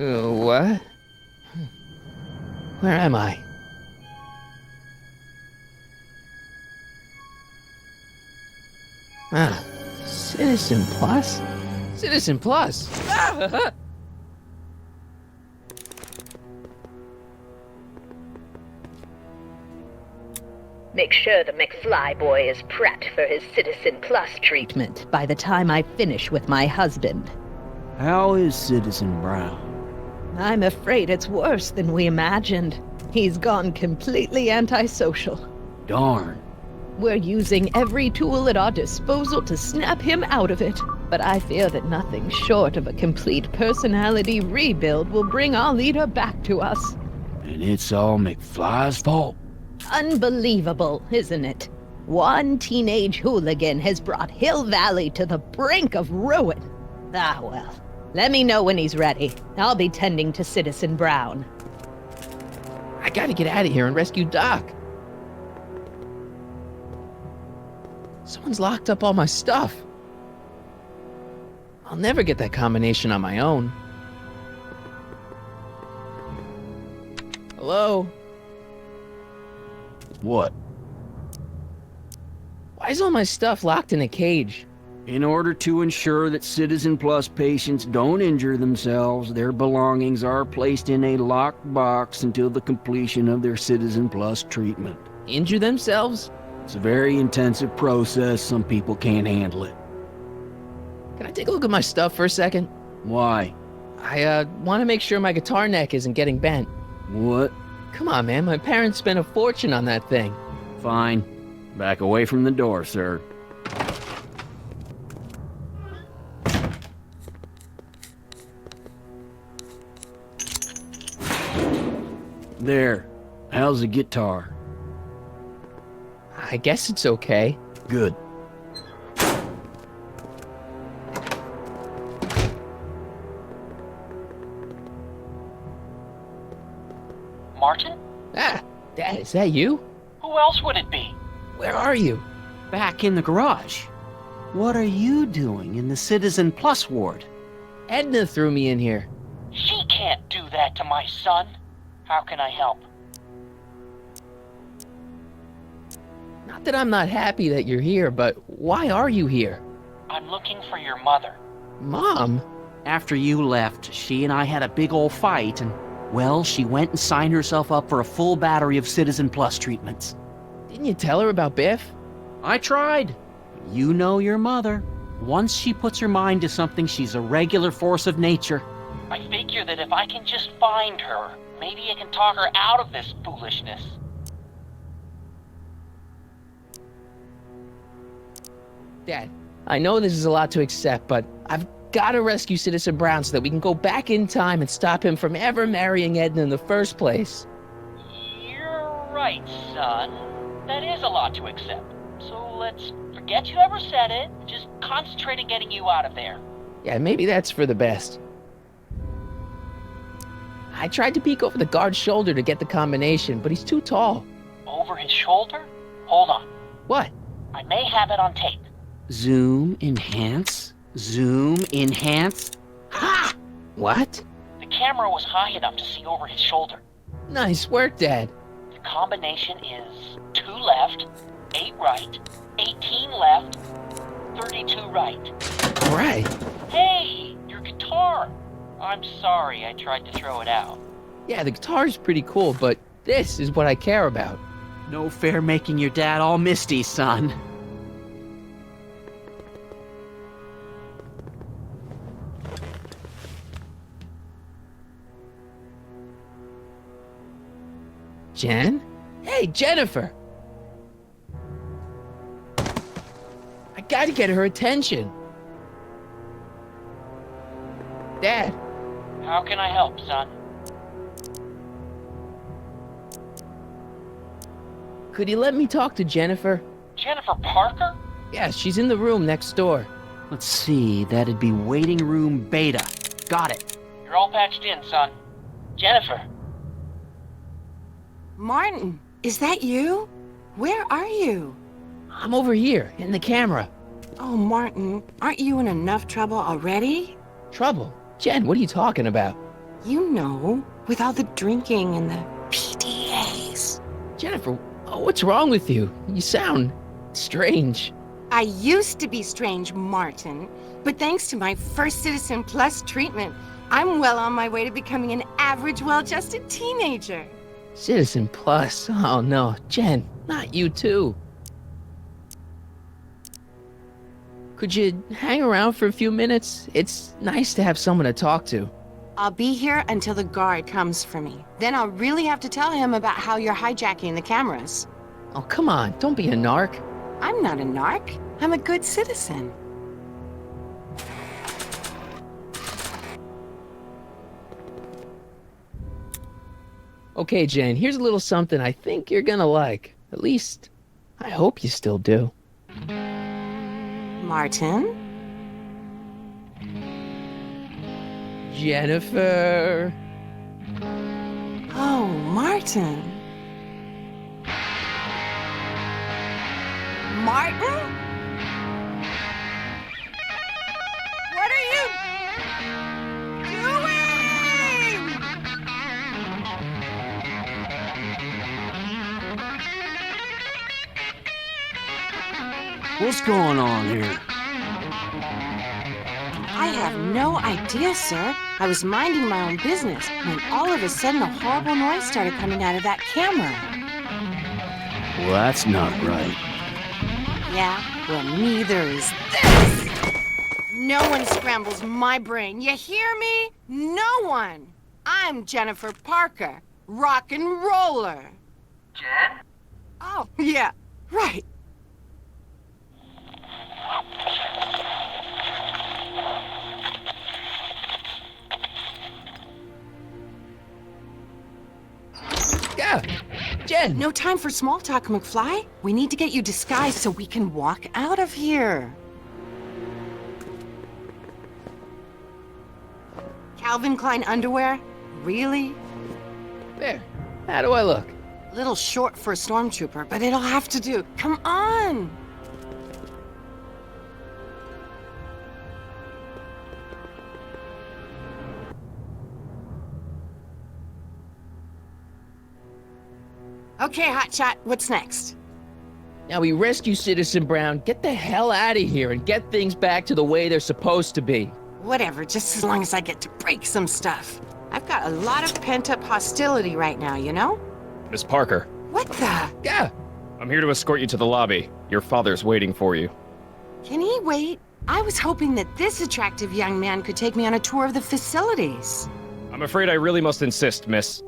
What? Where am I? Ah, Citizen Plus? Citizen Plus! Ah! Make sure the McFly boy is prepped for his Citizen Plus treatment by the time I finish with my husband. How is Citizen Brown? I'm afraid it's worse than we imagined. He's gone completely antisocial. Darn. We're using every tool at our disposal to snap him out of it, but I fear that nothing short of a complete personality rebuild will bring our leader back to us. And it's all McFly's fault? Unbelievable, isn't it? One teenage hooligan has brought Hill Valley to the brink of ruin. Ah, well. Let me know when he's ready. I'll be tending to Citizen Brown. I gotta get out of here and rescue Doc. Someone's locked up all my stuff. I'll never get that combination on my own. Hello? What? Why is all my stuff locked in a cage? In order to ensure that Citizen Plus patients don't injure themselves, their belongings are placed in a locked box until the completion of their Citizen Plus treatment. Injure themselves? It's a very intensive process. Some people can't handle it. Can I take a look at my stuff for a second? Why? I want to make sure my guitar neck isn't getting bent. What? Come on, man. My parents spent a fortune on that thing. Fine. Back away from the door, sir. There. How's the guitar? I guess it's okay. Good. Martin? Ah, Dad, is that you? Who else would it be? Where are you? Back in the garage. What are you doing in the Citizen Plus ward? Edna threw me in here. She can't do that to my son. How can I help? Not that I'm not happy that you're here, but why are you here? I'm looking for your mother. Mom? After you left, she and I had a big old fight and, well, she went and signed herself up for a full battery of Citizen Plus treatments. Didn't you tell her about Biff? I tried. You know your mother. Once she puts her mind to something, she's a regular force of nature. I figure that if I can just find her, maybe I can talk her out of this foolishness. Dad, I know this is a lot to accept, but I've got to rescue Citizen Brown so that we can go back in time and stop him from ever marrying Edna in the first place. You're right, son. That is a lot to accept. So let's forget you ever said it. Just concentrate on getting you out of there. Yeah, maybe that's for the best. I tried to peek over the guard's shoulder to get the combination, but he's too tall. Over his shoulder? Hold on. What? I may have it on tape. Zoom, enhance, zoom, enhance. Ha! What? The camera was high enough to see over his shoulder. Nice work, Dad. The combination is 2 left, 8 right, 18 left, 32 right. All right. Hey, your guitar! I'm sorry I tried to throw it out. Yeah, the guitar's pretty cool, but this is what I care about. No fair making your dad all misty, son. Jen? Hey, Jennifer! I gotta get her attention. Dad, How can I help, son? could you let me talk to Jennifer? Jennifer Parker? Yeah, she's in the room next door. Let's see, that'd be waiting room beta. Got it. You're all patched in, son. Jennifer. Martin, is that you? Where are you? I'm over here, in the camera. Oh, Martin, aren't you in enough trouble already? Trouble? Jen, what are you talking about? You know, with all the drinking and the PDAs. Jennifer, what's wrong with you? You sound strange. I used to be strange, Martin, but thanks to my first Citizen Plus treatment, I'm well on my way to becoming an average, well-adjusted teenager. Citizen Plus? Oh no, Jen, not you too. Could you hang around for a few minutes? It's nice to have someone to talk to. I'll be here until the guard comes for me. Then I'll really have to tell him about how you're hijacking the cameras. Oh, come on, don't be a narc. I'm not a narc. I'm a good citizen. Okay, Jen, here's a little something I think you're gonna like. At least, I hope you still do. Martin? Jennifer. Oh, Martin. Martin? What are you doing? What's going on here? I have no idea, sir. I was minding my own business when all of a sudden a horrible noise started coming out of that camera. Well, that's not right. Yeah, well, neither is this. No one scrambles my brain. You hear me? No one. I'm Jennifer Parker, rock and roller. Jen? Oh, yeah, right. Yeah, Jen. No time for small talk, McFly. We need to get you disguised so we can walk out of here. Calvin Klein underwear? Really? There. How do I look? Little short for a stormtrooper, but it'll have to do. Come on! Okay, Hotshot, what's next? Now we rescue Citizen Brown, get the hell out of here, and get things back to the way they're supposed to be. Whatever, just as long as I get to break some stuff. I've got a lot of pent-up hostility right now, you know? Miss Parker, What the? Yeah. I'm here to escort you to the lobby. Your father's waiting for you. Can he wait? I was hoping that this attractive young man could take me on a tour of the facilities. I'm afraid I really must insist, miss.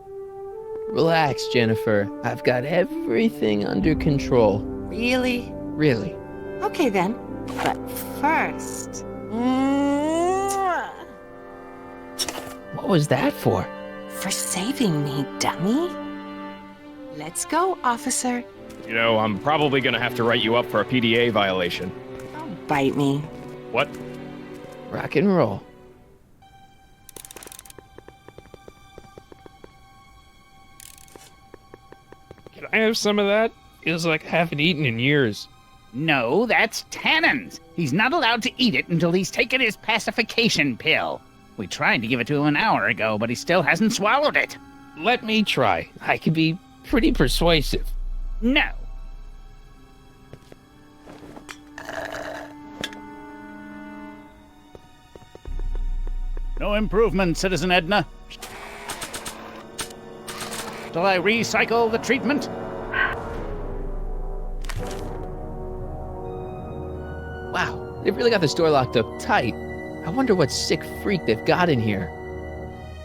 Relax, Jennifer. I've got everything under control. Really? Really. Okay then. But first... Mwah! What was that for? For saving me, dummy. Let's go, officer. You know, I'm probably gonna have to write you up for a PDA violation. Don't bite me. What? Rock and roll. Can I have some of that? Feels like I haven't eaten in years. No, that's Tannen's. He's not allowed to eat it until he's taken his pacification pill. We tried to give it to him an hour ago, but he still hasn't swallowed it. Let me try. I can be pretty persuasive. No. No improvement, Citizen Edna. Shall I recycle the treatment? Wow, they've really got the store locked up tight. I wonder what sick freak they've got in here.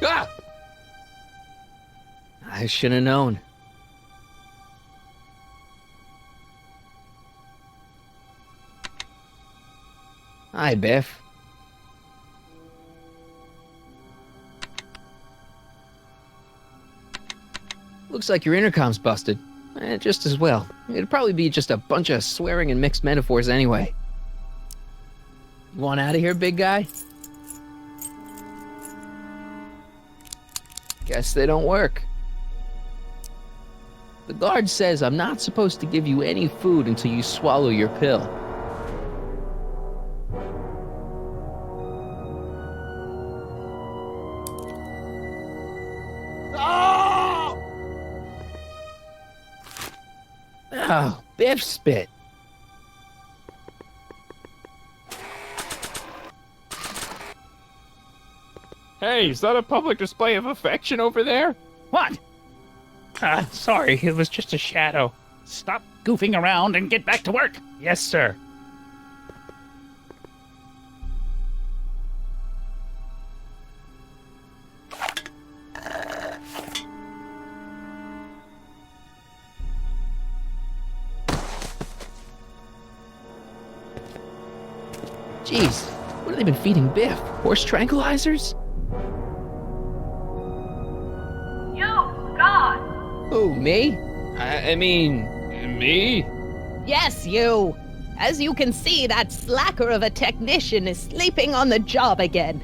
Ah! I should have known. Hi, Biff. Looks like your intercom's busted. Just as well. It'd probably be just a bunch of swearing and mixed metaphors anyway. You want out of here, big guy? Guess they don't work. The guard says I'm not supposed to give you any food until you swallow your pill. Oh, Biff spit. Hey, is that a public display of affection over there? What? Sorry, it was just a shadow. Stop goofing around and get back to work. Yes, sir. Jeez, what have they been feeding Biff? Horse tranquilizers? You, God! Who, me? I mean, me? Yes, you! As you can see, that slacker of a technician is sleeping on the job again.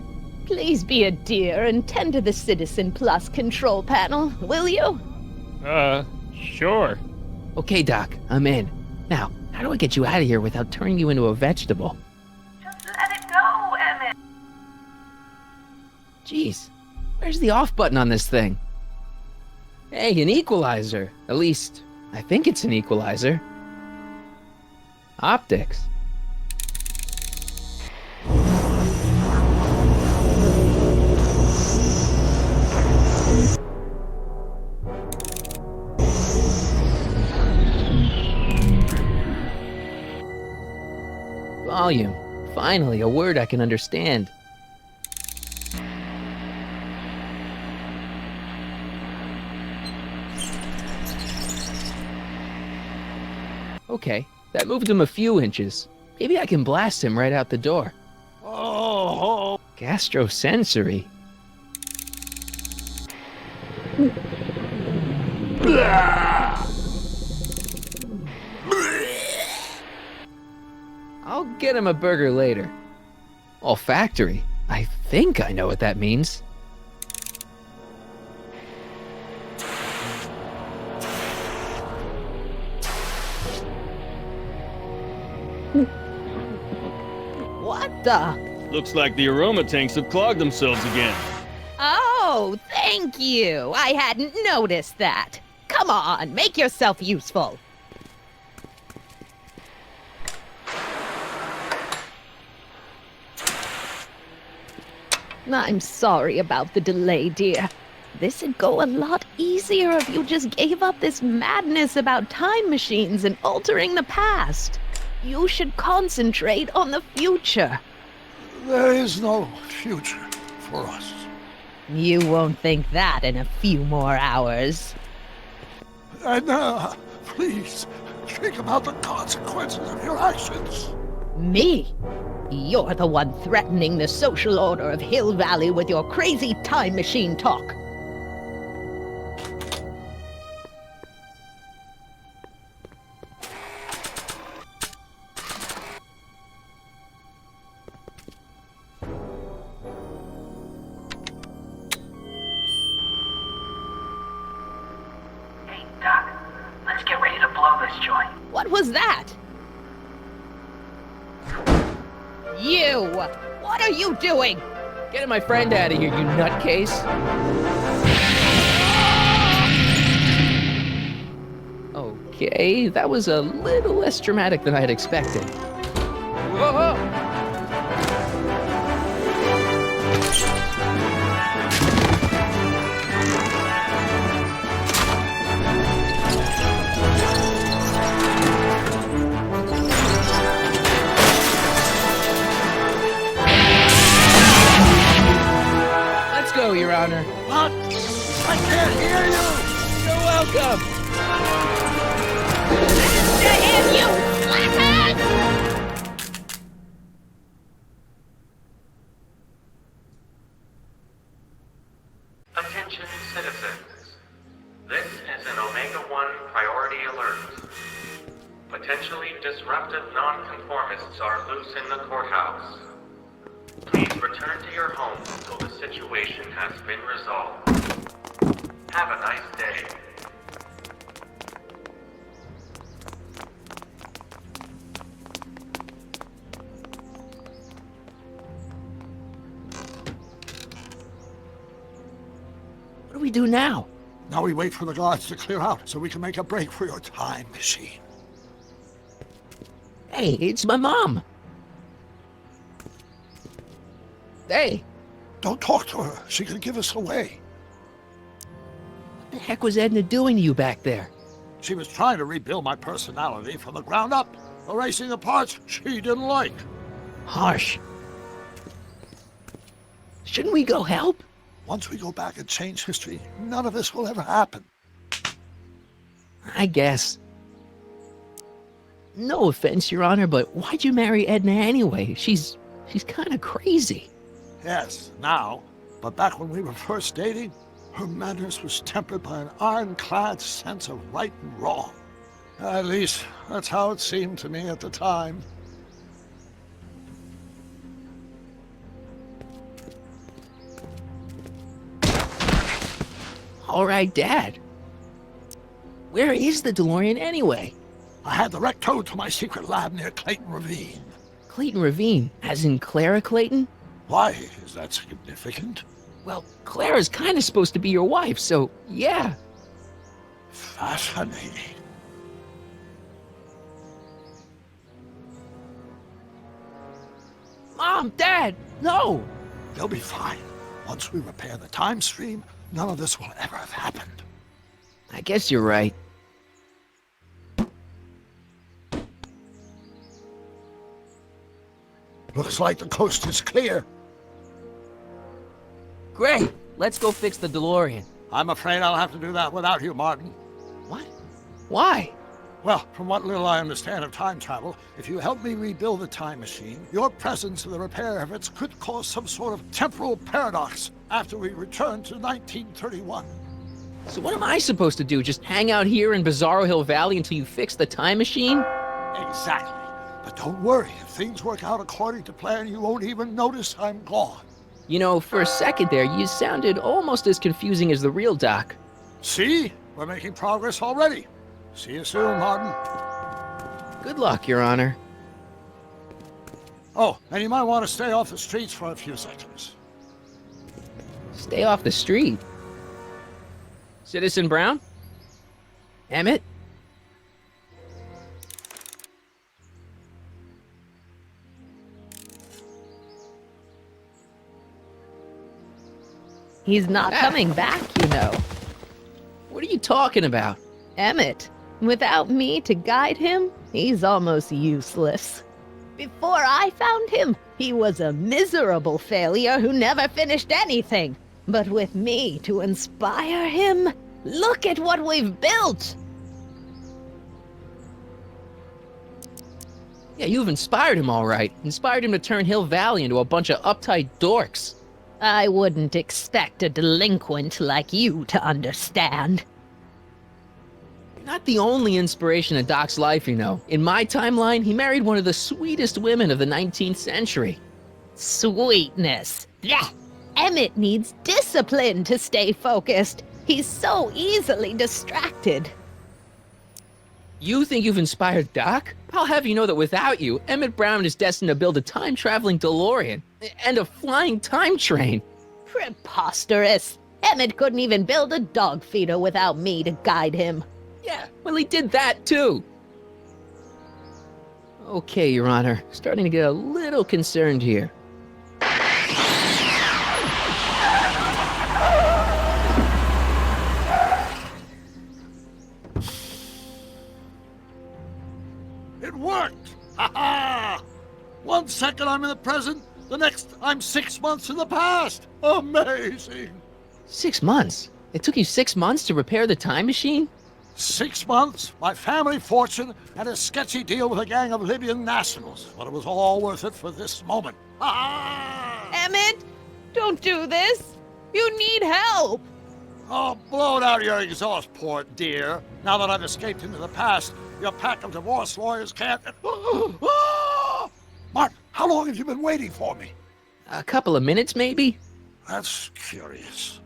Please be a dear and tend to the Citizen Plus control panel, will you? Sure. Okay, Doc, I'm in. Now, how do I get you out of here without turning you into a vegetable? Just let it go, Emmett! Jeez, where's the off button on this thing? Hey, an equalizer. At least, I think it's an equalizer. Optics. Volume. Finally, a word I can understand. Okay, that moved him a few inches. Maybe I can blast him right out the door. Oh, Gastrosensory. I'll get him a burger later. Olfactory. I think I know what that means. What the? Looks like the aroma tanks have clogged themselves again. Oh, thank you. I hadn't noticed that. Come on, make yourself useful. I'm sorry about the delay, dear. This'd go a lot easier if you just gave up this madness about time machines and altering the past. You should concentrate on the future. There is no future for us. You won't think that in a few more hours. Edna, please, think about the consequences of your actions. Me? You're the one threatening the social order of Hill Valley with your crazy time machine talk. Hey, Doc, let's get ready to blow this joint. What was that? You! What are you doing? Getting my friend out of here, you nutcase. Okay, that was a little less dramatic than I had expected. Whoa! Let's go, Your Honor. What? I can't hear you! You're welcome. To him, you slackers! Attention citizens. This is an Omega-1 priority alert. Potentially disruptive nonconformists are loose in the courthouse. Please return to your homes until the situation has been resolved. Have a nice day. What do we do now? Now we wait for the guards to clear out so we can make a break for your time machine. Hey, it's my mom. Hey, Don't talk to her. She could give us away. what the heck was Edna doing to you back there? She was trying to rebuild my personality from the ground up, erasing the parts she didn't like. Harsh. Shouldn't we go help? Once we go back and change history, none of this will ever happen. I guess. No offense, Your Honor, but why'd you marry Edna anyway? She's kind of crazy. Yes, now. But back when we were first dating, her manners was tempered by an ironclad sense of right and wrong. At least, that's how it seemed to me at the time. All right, Dad. Where is the DeLorean anyway? I had the wreck towed to my secret lab near Clayton Ravine. Clayton Ravine, as in Clara Clayton? Why is that significant? Well, Clara's kind of supposed to be your wife, so yeah. Fascinating. Mom, Dad, no! They'll be fine. Once we repair the time stream, none of this will ever have happened. I guess you're right. Looks like the coast is clear. Great, let's go fix the DeLorean. I'm afraid I'll have to do that without you, Martin. What? Why? Well, from what little I understand of time travel, if you help me rebuild the time machine, your presence in the repair efforts could cause some sort of temporal paradox after we return to 1931. So what am I supposed to do? Just hang out here in Bizarro Hill Valley until you fix the time machine? Exactly. But don't worry, if things work out according to plan, you won't even notice I'm gone. You know, for a second there, you sounded almost as confusing as the real Doc. See? We're making progress already. See you soon, Martin. Good luck, Your Honor. Oh, and you might want to stay off the streets for a few seconds. Stay off the street. Citizen Brown? Emmett? He's not coming back, you know. What are you talking about? Emmett, without me to guide him, he's almost useless. Before I found him, he was a miserable failure who never finished anything. But with me to inspire him, look at what we've built! Yeah, you've inspired him all right. Inspired him to turn Hill Valley into a bunch of uptight dorks. I wouldn't expect a delinquent like you to understand. You're not the only inspiration in Doc's life, you know. In my timeline, he married one of the sweetest women of the 19th century. Sweetness. Blech. Emmett needs discipline to stay focused. He's so easily distracted. You think you've inspired Doc? I'll have you know that without you, Emmett Brown is destined to build a time-traveling DeLorean and a flying time train. Preposterous. Emmett couldn't even build a dog feeder without me to guide him. Yeah, well, he did that too. Okay, Your Honor. Starting to get a little concerned here. It worked! Ha ha! 1 second I'm in the present, the next I'm 6 months in the past! Amazing! 6 months? It took you 6 months to repair the time machine? 6 months, my family fortune, and a sketchy deal with a gang of Libyan nationals. But it was all worth it for this moment. Ha ha! Emmett, don't do this. You need help. Oh, blow it out of your exhaust port, dear. Now that I've escaped into the past, your pack of divorce lawyers can't... Martin, how long have you been waiting for me? A couple of minutes, maybe? That's curious.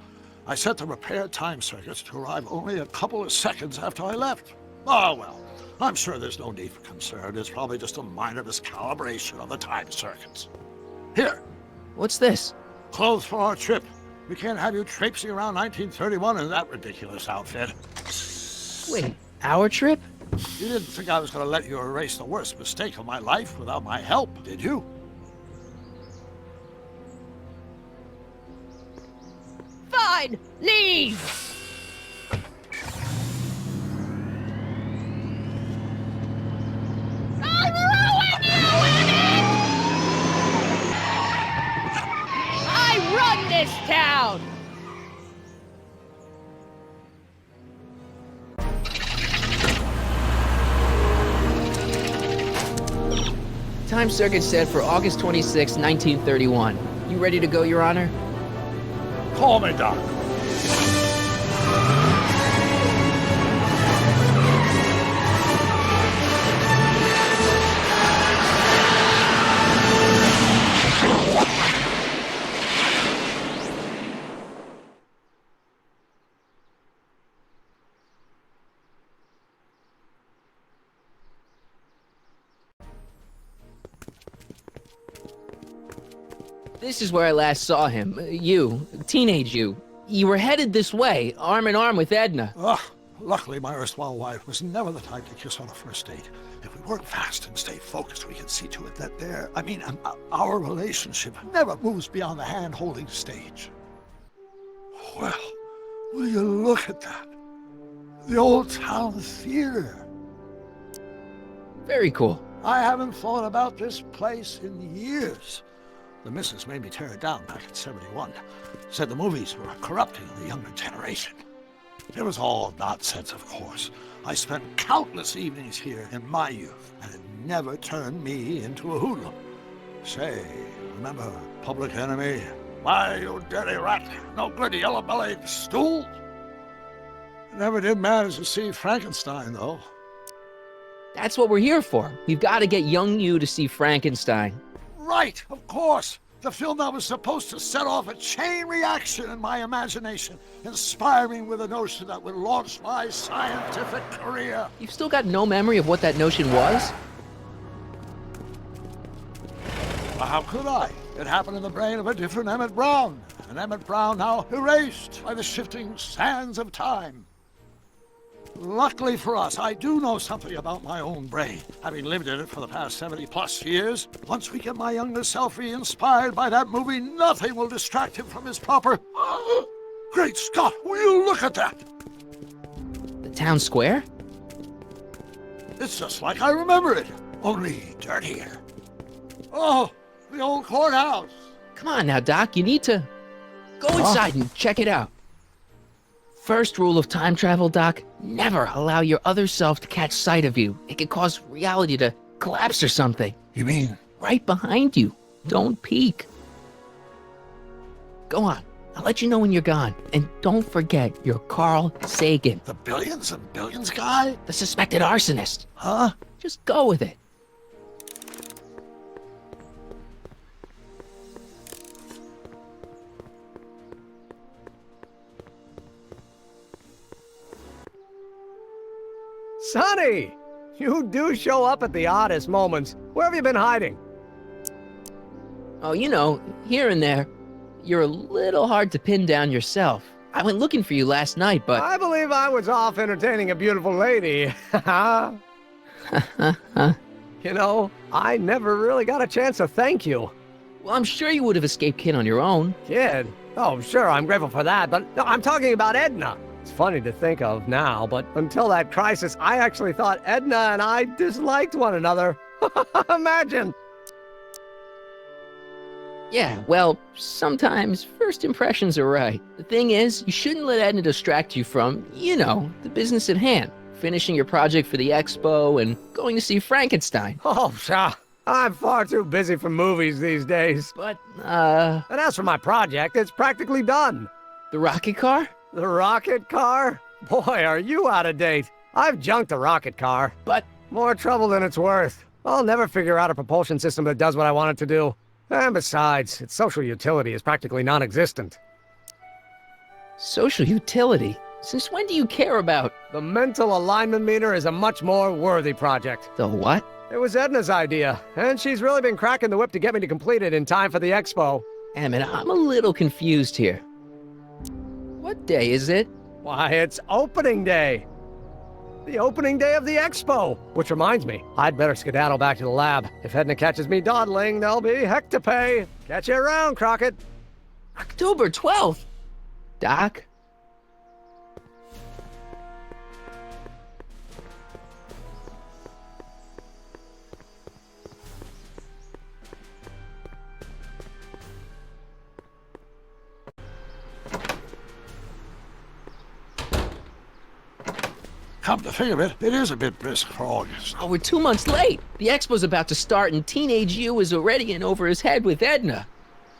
I set the repair time circuits to arrive only a couple of seconds after I left. Oh, well, I'm sure there's no need for concern. It's probably just a minor miscalibration of the time circuits. Here. What's this? Clothes for our trip. We can't have you traipsing around 1931 in that ridiculous outfit. Wait, our trip? You didn't think I was going to let you erase the worst mistake of my life without my help, did you? Fine, leave! I'll ruin you, Emmett! I run this town! Time circuit set for August 26, 1931. You ready to go, Your Honor? Call me, Doc. This is where I last saw him. You, teenage you. You were headed this way, arm in arm with Edna. Ugh. Luckily, my erstwhile wife was never the type to kiss on a first date. If we work fast and stay focused, we can see to it that our relationship never moves beyond the hand-holding stage. Well, will you look at that? The old town theater. Very cool. I haven't thought about this place in years. The missus made me tear it down back in '71. Said the movies were corrupting the younger generation. It was all nonsense, of course. I spent countless evenings here in my youth, and it never turned me into a hoodlum. Say, remember Public Enemy? Why, you dirty rat, no good yellow-bellied stool? I never did manage to see Frankenstein, though. That's what we're here for. We've got to get young you to see Frankenstein. Right, of course. The film that was supposed to set off a chain reaction in my imagination, inspiring with a notion that would launch my scientific career. You've still got no memory of what that notion was? Well, how could I? It happened in the brain of a different Emmett Brown. An Emmett Brown now erased by the shifting sands of time. Luckily for us, I do know something about my own brain, having lived in it for the past 70-plus years. Once we get my younger self re-inspired by that movie, nothing will distract him from his proper... Great Scott, will you look at that? The town square? It's just like I remember it, only dirtier. Oh, the old courthouse. Come on now, Doc, you need to... Go inside and check it out. First rule of time travel, Doc, never allow your other self to catch sight of you. It could cause reality to collapse or something. You mean? Right behind you. Don't peek. Go on. I'll let you know when you're gone. And don't forget your Carl Sagan. The billions and billions guy? The suspected arsonist. Huh? Just go with it. Sonny! You do show up at the oddest moments. Where have you been hiding? Oh, you know, here and there. You're a little hard to pin down yourself. I went looking for you last night, but... I believe I was off entertaining a beautiful lady. You know, I never really got a chance to thank you. Well, I'm sure you would have escaped Kid on your own. Kid? Oh, sure, I'm grateful for that, but no, I'm talking about Edna. It's funny to think of now, but until that crisis, I actually thought Edna and I disliked one another. Imagine! Yeah, well, sometimes first impressions are right. The thing is, you shouldn't let Edna distract you from, you know, the business at hand. Finishing your project for the expo and going to see Frankenstein. Oh, pshaw. I'm far too busy for movies these days. But, And as for my project, it's practically done. The rocket car? The rocket car? Boy, are you out of date. I've junked the rocket car. But... More trouble than it's worth. I'll never figure out a propulsion system that does what I want it to do. And besides, its social utility is practically non-existent. Social utility? Since when do you care about... The mental alignment meter is a much more worthy project. The what? It was Edna's idea, and she's really been cracking the whip to get me to complete it in time for the expo. Emmett, I'm a little confused here. What day is it? Why, it's opening day. The opening day of the expo. Which reminds me, I'd better skedaddle back to the lab. If Edna catches me dawdling, there'll be heck to pay. Catch you around, Crockett. October 12th. Doc? Come to think of it, it is a bit brisk for August. Oh, we're 2 months late. The expo's about to start and teenage you is already in over his head with Edna.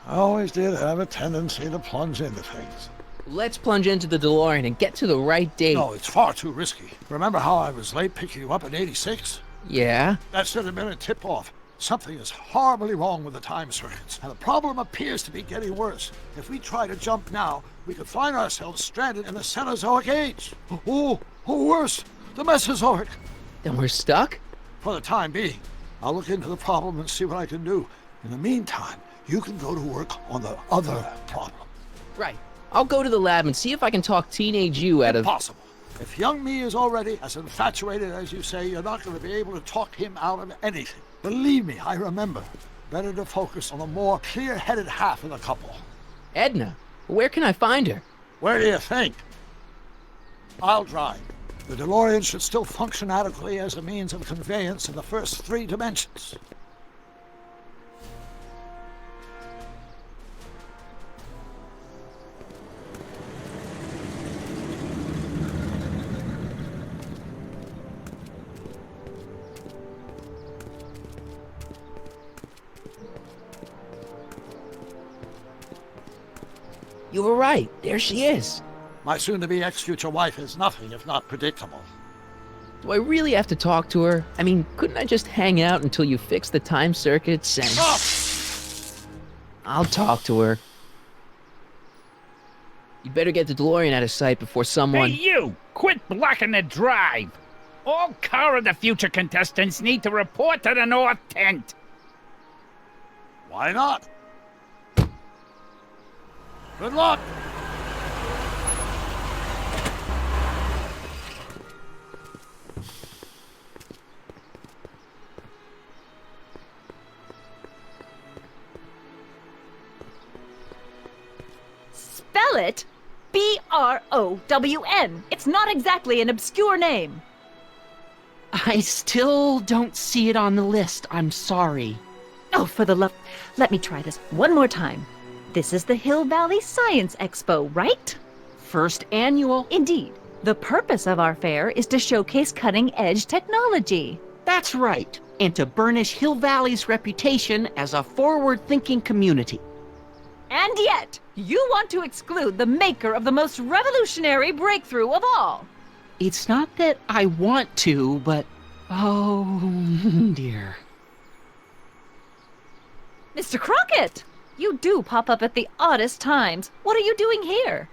I always did have a tendency to plunge into things. Let's plunge into the DeLorean and get to the right date. No, it's far too risky. Remember how I was late picking you up in '86? Yeah? That should have been a tip-off. Something is horribly wrong with the time circuits, and the problem appears to be getting worse. If we try to jump now, we could find ourselves stranded in the Cenozoic age. Or worse, the Mesozoic. Then we're stuck? For the time being. I'll look into the problem and see what I can do. In the meantime, you can go to work on the other problem. Right. I'll go to the lab and see if I can talk teenage you out of... Impossible. If young me is already as infatuated as you say, you're not going to be able to talk him out of anything. Believe me, I remember. Better to focus on the more clear-headed half of the couple. Edna? Where can I find her? Where do you think? I'll drive. The DeLorean should still function adequately as a means of conveyance in the first 3 dimensions. You were right. There she is. My soon-to-be ex-future wife is nothing if not predictable. Do I really have to talk to her? I mean, couldn't I just hang out until you fix the time circuits and... Stop! I'll talk to her. You better get the DeLorean out of sight before someone... Hey, you! Quit blocking the drive! All Car of the Future contestants need to report to the North Tent. Why not? Good luck! Spell it B-R-O-W-N. It's not exactly an obscure name. I still don't see it on the list. I'm sorry. Oh, for the love... Let me try this one more time. This is the Hill Valley Science Expo, right? First annual. Indeed. The purpose of our fair is to showcase cutting-edge technology. That's right. And to burnish Hill Valley's reputation as a forward-thinking community. And yet, you want to exclude the maker of the most revolutionary breakthrough of all. It's not that I want to, but... oh, dear. Mr. Crockett! You do pop up at the oddest times. What are you doing here?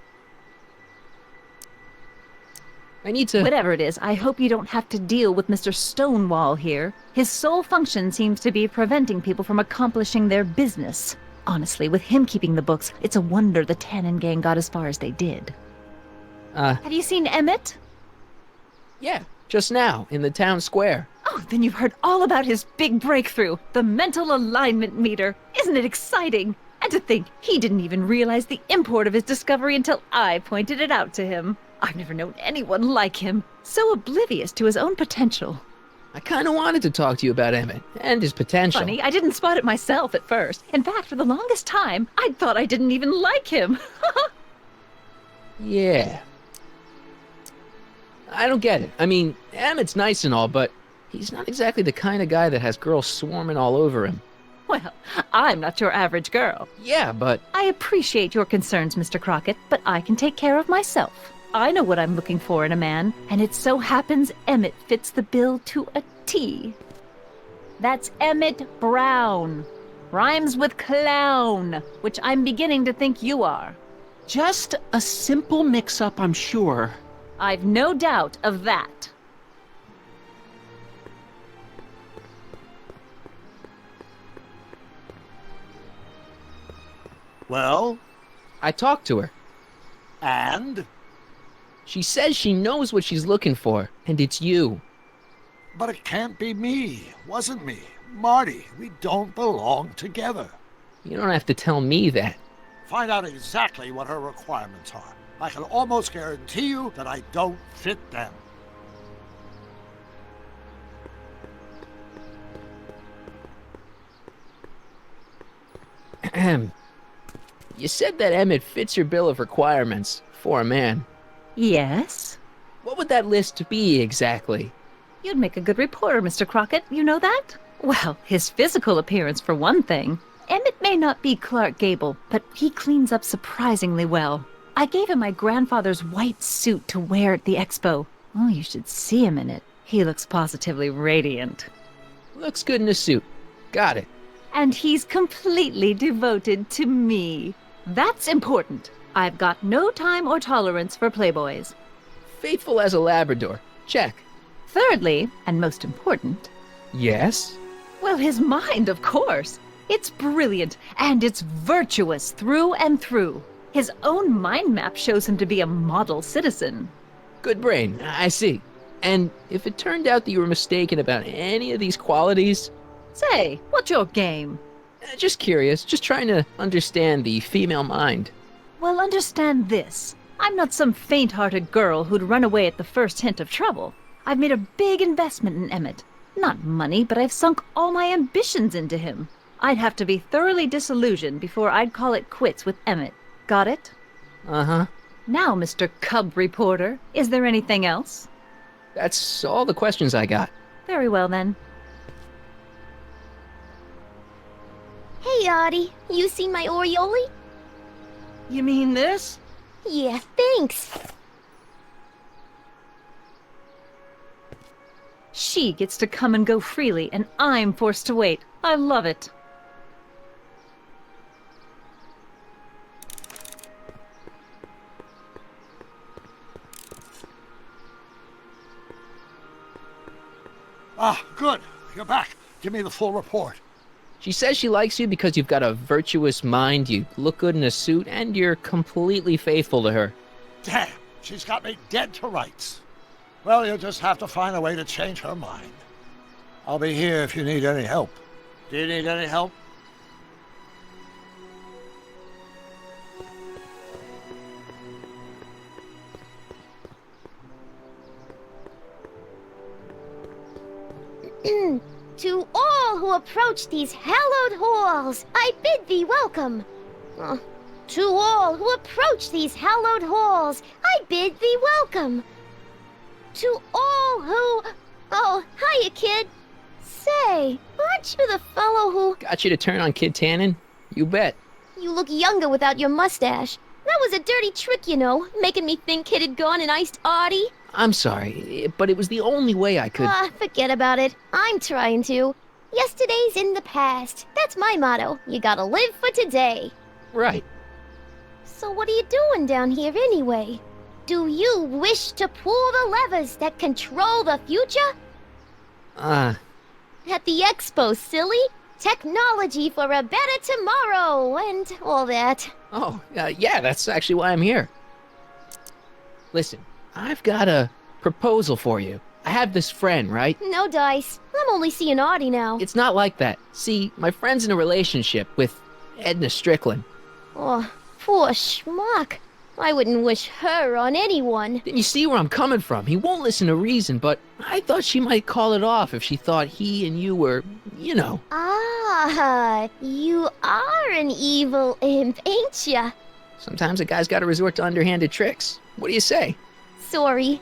I need to... Whatever it is, I hope you don't have to deal with Mr. Stonewall here. His sole function seems to be preventing people from accomplishing their business. Honestly, with him keeping the books, it's a wonder the Tannen gang got as far as they did. Have you seen Emmett? Yeah, just now, in the town square. Oh, then you've heard all about his big breakthrough, the mental alignment meter. Isn't it exciting? And to think, he didn't even realize the import of his discovery until I pointed it out to him. I've never known anyone like him, so oblivious to his own potential. I kind of wanted to talk to you about Emmett and his potential. Funny, I didn't spot it myself at first. In fact, for the longest time, I thought I didn't even like him. Yeah. I don't get it. I mean, Emmett's nice and all, but he's not exactly the kind of guy that has girls swarming all over him. Well, I'm not your average girl. Yeah, but... I appreciate your concerns, Mr. Crockett, but I can take care of myself. I know what I'm looking for in a man, and it so happens Emmett fits the bill to a T. That's Emmett Brown. Rhymes with clown, which I'm beginning to think you are. Just a simple mix-up, I'm sure. I've no doubt of that. Well? I talked to her. And? She says she knows what she's looking for, and it's you. But it can't be me. Wasn't me. Marty, we don't belong together. You don't have to tell me that. Find out exactly what her requirements are. I can almost guarantee you that I don't fit them. Ahem. You said that Emmett fits your bill of requirements for a man. Yes? What would that list be exactly? You'd make a good reporter, Mr. Crockett. You know that? Well, his physical appearance, for one thing. Emmett may not be Clark Gable, but he cleans up surprisingly well. I gave him my grandfather's white suit to wear at the expo. Oh, you should see him in it. He looks positively radiant. Looks good in a suit. Got it. And he's completely devoted to me. That's important. I've got no time or tolerance for playboys. Faithful as a Labrador. Check. Thirdly, and most important... Yes? Well, his mind, of course. It's brilliant, and it's virtuous through and through. His own mind map shows him to be a model citizen. Good brain, I see. And if it turned out that you were mistaken about any of these qualities... Say, what's your game? Just curious, just trying to understand the female mind. Well, understand this. I'm not some faint-hearted girl who'd run away at the first hint of trouble. I've made a big investment in Emmett. Not money, but I've sunk all my ambitions into him. I'd have to be thoroughly disillusioned before I'd call it quits with Emmett. Got it? Uh-huh. Now, Mr. Cub Reporter, is there anything else? That's all the questions I got. Very well, then. Hey, Artie. You seen my Oriole? You mean this? Yeah, thanks. She gets to come and go freely, and I'm forced to wait. I love it. Ah, good. You're back. Give me the full report. She says she likes you because you've got a virtuous mind, you look good in a suit, and you're completely faithful to her. Damn, she's got me dead to rights. Well, you'll just have to find a way to change her mind. I'll be here if you need any help. Do you need any help? To all who approach these hallowed halls, I bid thee welcome. To all who approach these hallowed halls, I bid thee welcome. To all who... Oh, hiya, kid. Say, aren't you the fellow who... Got you to turn on Kid Tannen? You bet. You look younger without your mustache. That was a dirty trick, you know, making me think Kid had gone and iced Artie. I'm sorry, but it was the only way I could... Forget about it. I'm trying to. Yesterday's in the past. That's my motto. You gotta live for today. Right. So what are you doing down here anyway? Do you wish to pull the levers that control the future? At the expo, silly. Technology for a better tomorrow, and all that. Oh, yeah, that's actually why I'm here. Listen, I've got a proposal for you. I have this friend, right? No dice. I'm only seeing Artie now. It's not like that. See, my friend's in a relationship with Edna Strickland. Oh, poor schmuck. I wouldn't wish her on anyone. Then you see where I'm coming from. He won't listen to reason, but I thought she might call it off if she thought he and you were, you know. Ah, you are an evil imp, ain't ya? Sometimes a guy's gotta resort to underhanded tricks. What do you say? Sorry.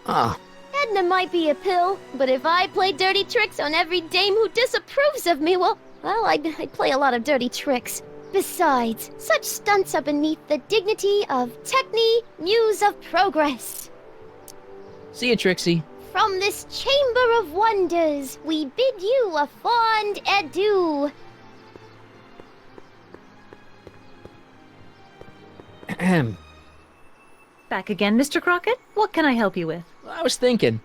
Ah. Edna might be a pill, but if I play dirty tricks on every dame who disapproves of me, well, I'd play a lot of dirty tricks. Besides, such stunts are beneath the dignity of Techne, Muse of Progress. See ya, Trixie. From this chamber of wonders, we bid you a fond adieu. Ahem. Back again, Mr. Crockett? What can I help you with? Well, I was thinking.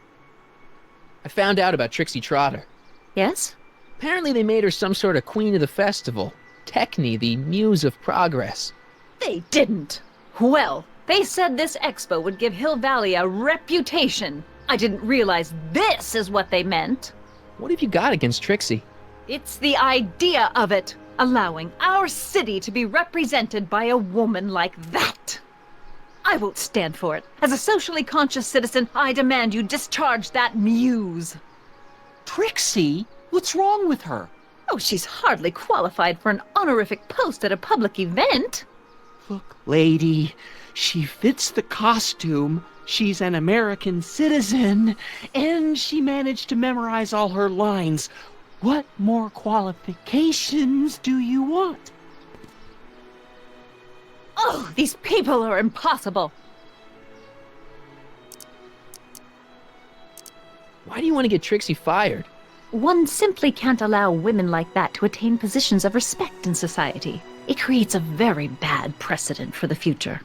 I found out about Trixie Trotter. Yes? Apparently they made her some sort of queen of the festival. Techne, the Muse of Progress. They didn't. Well, They said this expo would give Hill Valley a reputation. I didn't realize this is what they meant. What have you got against Trixie? It's the idea of it. Allowing our city to be represented by a woman like that. I won't stand for it. As a socially conscious citizen, I demand you discharge that muse. Trixie? What's wrong with her? Oh, she's hardly qualified for an honorific post at a public event. Look, lady, she fits the costume. She's an American citizen, and she managed to memorize all her lines. What more qualifications do you want? Oh, these people are impossible. Why do you want to get Trixie fired? One simply can't allow women like that to attain positions of respect in society. It creates a very bad precedent for the future.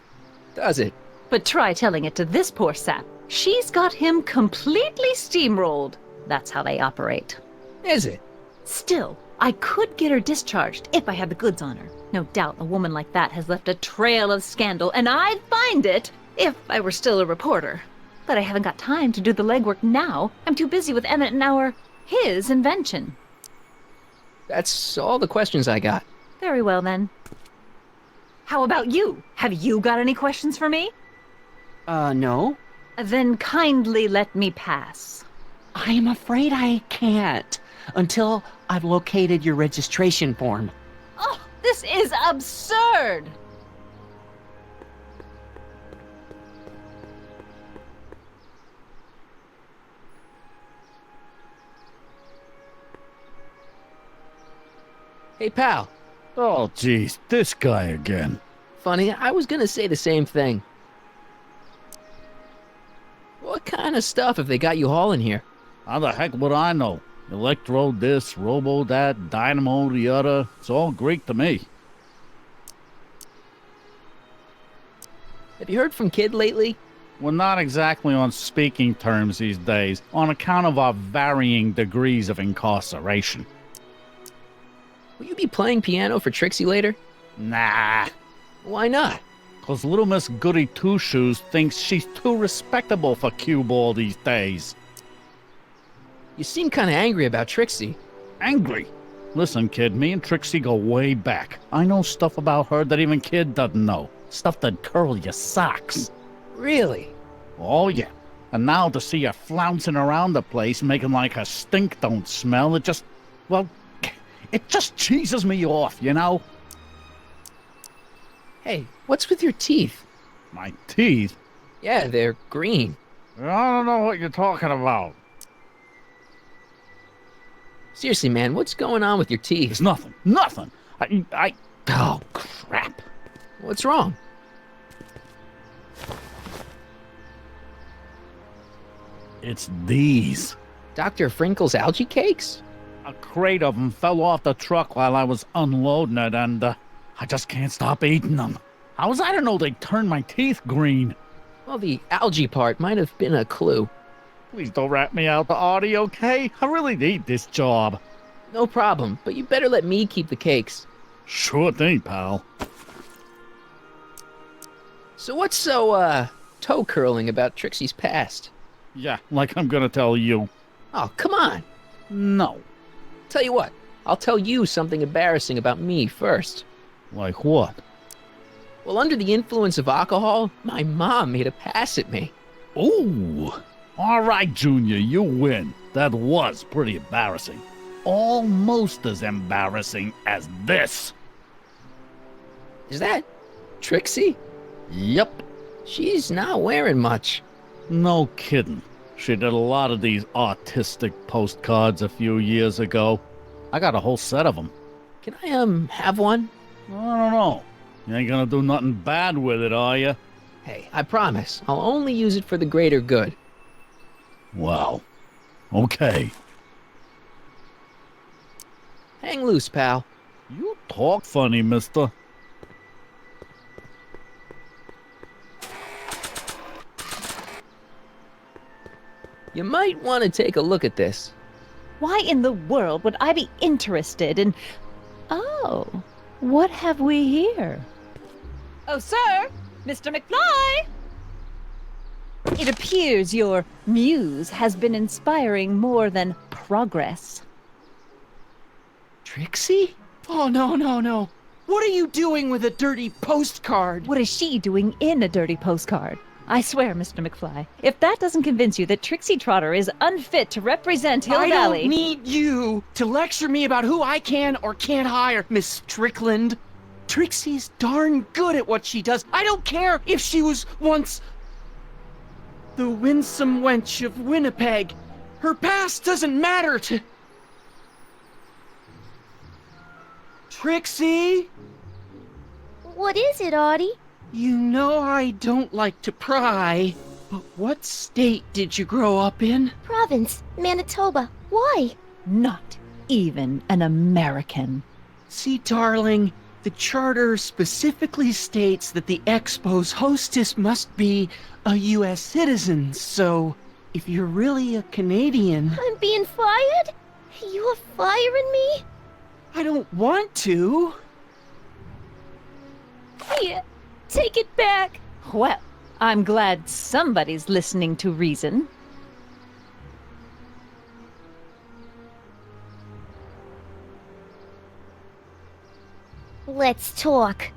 Does it? But try telling it to this poor sap. She's got him completely steamrolled. That's how they operate. Is it? Still, I could get her discharged if I had the goods on her. No doubt a woman like that has left a trail of scandal, and I'd find it if I were still a reporter. But I haven't got time to do the legwork now. I'm too busy with Emmett and his invention. That's all the questions I got. Very well, then. How about you? Have you got any questions for me? No. Then kindly let me pass. I'm afraid I can't. Until I've located your registration form. Oh, this is absurd! Hey, pal. Oh, geez, this guy again. Funny, I was gonna say the same thing. What kind of stuff have they got you hauling here? How the heck would I know? Electro this, robo that, dynamo the other. It's all Greek to me. Have you heard from Kid lately? We're not exactly on speaking terms these days, on account of our varying degrees of incarceration. Will you be playing piano for Trixie later? Nah. Why not? 'Cause little Miss Goody Two-Shoes thinks she's too respectable for cue ball these days. You seem kind of angry about Trixie. Angry? Listen, kid, me and Trixie go way back. I know stuff about her that even Kid doesn't know. Stuff that'd curl your socks. Really? Oh, yeah. And now to see her flouncing around the place, making like her stink don't smell, it just cheeses me off, you know? Hey, what's with your teeth? My teeth? Yeah, they're green. I don't know what you're talking about. Seriously, man, what's going on with your teeth? It's nothing. Nothing. Oh, crap. What's wrong? It's these. Dr. Frinkle's algae cakes? A crate of them fell off the truck while I was unloading it, and I just can't stop eating them. How was I to know they'd turn my teeth green? Well, the algae part might have been a clue. Please don't rat me out, Artie, okay? I really need this job. No problem, but you better let me keep the cakes. Sure thing, pal. So what's so, toe-curling about Trixie's past? Yeah, like I'm gonna tell you. Oh, come on. No. Tell you what, I'll tell you something embarrassing about me first. Like what? Well, under the influence of alcohol, my mom made a pass at me. Ooh. All right, Junior, you win. That was pretty embarrassing. Almost as embarrassing as this. Is that Trixie? Yep. She's not wearing much. No kidding. She did a lot of these artistic postcards a few years ago. I got a whole set of them. Can I, have one? I don't know. You ain't gonna do nothing bad with it, are you? Hey, I promise. I'll only use it for the greater good. Wow. Okay. Hang loose, pal. You talk funny, mister. You might want to take a look at this. Why in the world would I be interested in... Oh, what have we here? Oh, sir, Mr. McFly! It appears your muse has been inspiring more than progress. Trixie? Oh, no, no, no. What are you doing with a dirty postcard? What is she doing in a dirty postcard? I swear, Mr. McFly, if that doesn't convince you that Trixie Trotter is unfit to represent Hill Valley... I don't need you to lecture me about who I can or can't hire, Miss Strickland. Trixie's darn good at what she does. I don't care if she was once the winsome wench of Winnipeg. Her past doesn't matter to... Trixie? What is it, Artie? You know I don't like to pry, but what state did you grow up in? Province, Manitoba. Why? Not even an American. See, darling, the charter specifically states that the Expo's hostess must be a U.S. citizen, so if you're really a Canadian... I'm being fired? You're firing me? I don't want to. Here, take it back. Well, I'm glad somebody's listening to reason. Let's talk.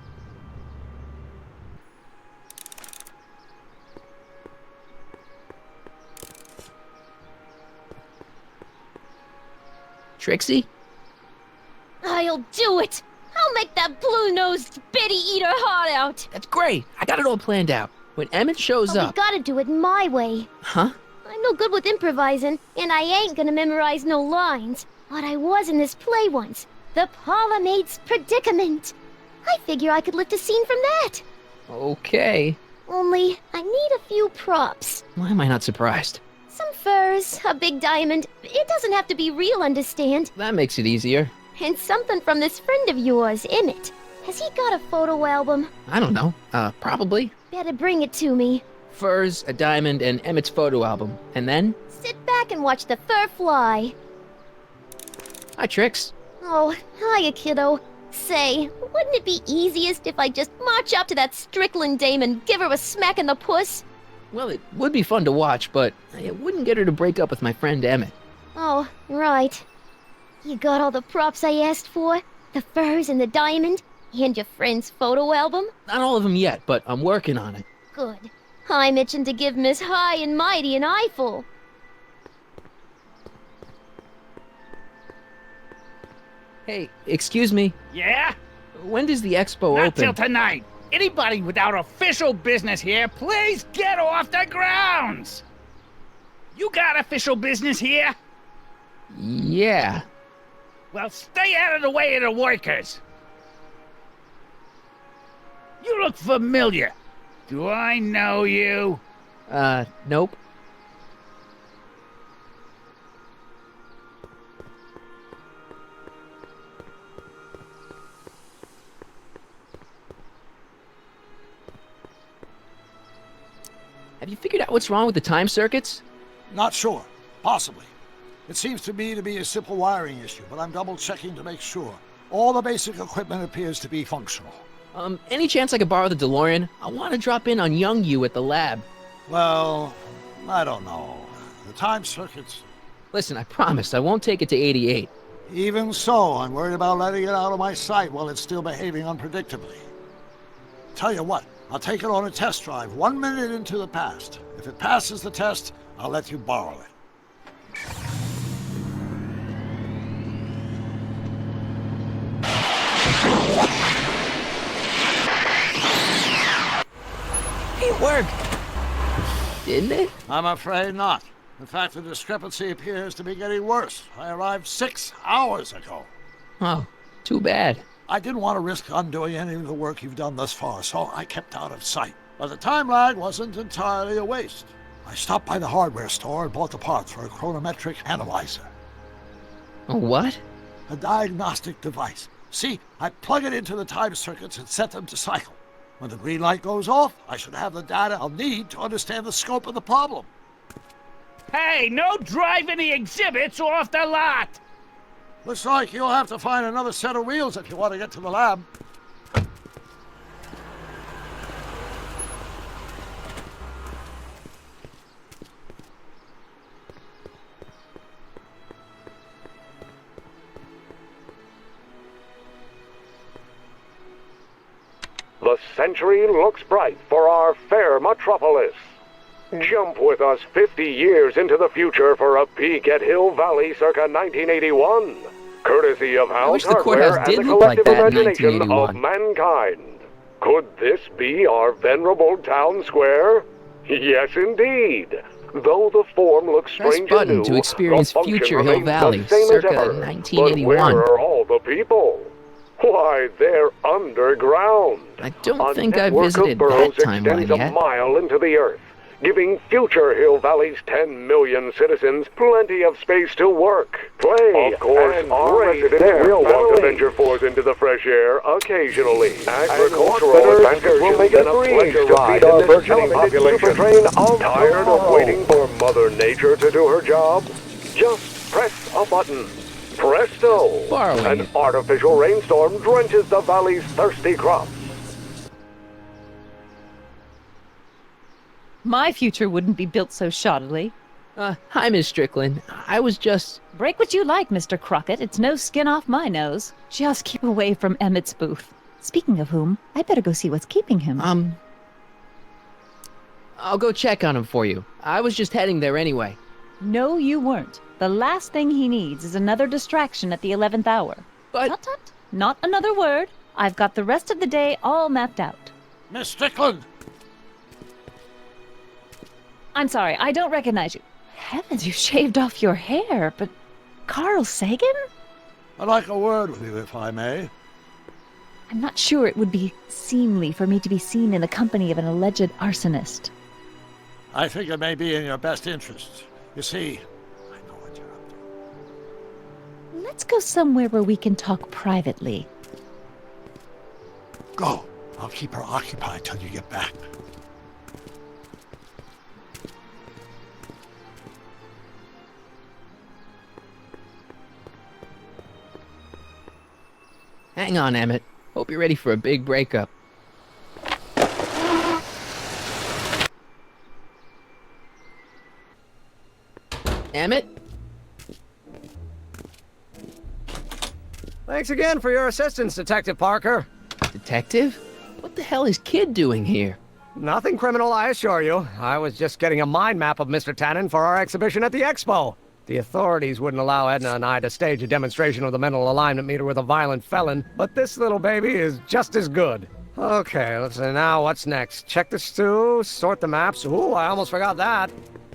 Trixie? I'll do it! I'll make that blue-nosed bitty eat her heart out! That's great. I got it all planned out. When Emmett shows But up... we gotta do it my way. Huh? I'm no good with improvising, and I ain't gonna memorize no lines. But I was in this play once. The Parlourmaid's Predicament. I figure I could lift a scene from that. Okay. Only, I need a few props. Why am I not surprised? Some furs, a big diamond. It doesn't have to be real, understand? That makes it easier. And something from this friend of yours, Emmett. Has he got a photo album? I don't know. Probably. Better bring it to me. Furs, a diamond, and Emmett's photo album. And then? Sit back and watch the fur fly. Hi, Trix. Oh, hiya, kiddo. Say, wouldn't it be easiest if I just march up to that Strickland dame and give her a smack in the puss? Well, it would be fun to watch, but it wouldn't get her to break up with my friend Emmett. Oh, right. You got all the props I asked for? The furs and the diamond? And your friend's photo album? Not all of them yet, but I'm working on it. Good. I'm itching to give Miss High and Mighty an eyeful. Hey, excuse me. Yeah? When does the expo Not open? till tonight. Anybody without official business here, please get off the grounds! You got official business here? Yeah. Well, stay out of the way of the workers. You look familiar. Do I know you? Nope. Have you figured out what's wrong with the time circuits? Not sure. Possibly. It seems to me to be a simple wiring issue, but I'm double-checking to make sure. All the basic equipment appears to be functional. Any chance I could borrow the DeLorean? I want to drop in on young you at the lab. Well, I don't know. The time circuits... Listen, I promise I won't take it to 88. Even so, I'm worried about letting it out of my sight while it's still behaving unpredictably. Tell you what, I'll take it on a test drive 1 minute into the past. If it passes the test, I'll let you borrow it. It worked! Didn't it? I'm afraid not. In fact, the discrepancy appears to be getting worse. I arrived 6 hours ago. Oh, too bad. I didn't want to risk undoing any of the work you've done thus far, so I kept out of sight. But the time lag wasn't entirely a waste. I stopped by the hardware store and bought the parts for a chronometric analyzer. A what? A diagnostic device. See, I plug it into the time circuits and set them to cycle. When the green light goes off, I should have the data I'll need to understand the scope of the problem. Hey, no driving the exhibits off the lot! Looks like you'll have to find another set of wheels if you want to get to the lab. The century looks bright for our fair metropolis. Jump with us 50 years into the future for a peek at Hill Valley circa 1981. Courtesy of House the Hardware courthouse and did the look like collective that in imagination of 1981. mankind. Could this be our venerable town square? Yes, indeed. Though the form looks Press strange button and new, to experience the function future Hill remains Valley, the same circa as ever. 1981. But where are all the people? Why, they're underground. I don't A think I network visited of burrows that timeline extends a yet. mile into the earth, giving future Hill Valley's 10 million citizens plenty of space to work, play, of course, and raise their will want to venture forth into the fresh air occasionally. Agricultural advantages will make it a pleasure to feed our burgeoning population. Tired of waiting for Mother Nature to do her job? Just press a button. Presto! Borrowing An artificial rainstorm drenches the valley's thirsty crops. My future wouldn't be built so shoddily. Hi, Miss Strickland. I was just... Break what you like, Mr. Crockett. It's no skin off my nose. Just keep away from Emmett's booth. Speaking of whom, I better go see what's keeping him. I'll go check on him for you. I was just heading there anyway. No, you weren't. The last thing he needs is another distraction at the 11th hour. But... Tut, tut. Not another word. I've got the rest of the day all mapped out. Miss Strickland! I'm sorry, I don't recognize you. Heavens, you shaved off your hair, but... Carl Sagan? I'd like a word with you, if I may. I'm not sure it would be seemly for me to be seen in the company of an alleged arsonist. I think it may be in your best interests. You see, Let's go somewhere where we can talk privately. go. I'll keep her occupied till you get back. Hang on, Emmett. Hope you're ready for a big breakup. Emmett? Thanks again for your assistance, Detective Parker. Detective? What the hell is Kid doing here? Nothing criminal, I assure you. I was just getting a mind map of Mr. Tannen for our exhibition at the Expo. The authorities wouldn't allow Edna and I to stage a demonstration of the mental alignment meter with a violent felon, but this little baby is just as good. Okay, let's see now what's next. Check the stew, sort the maps. Ooh, I almost forgot that.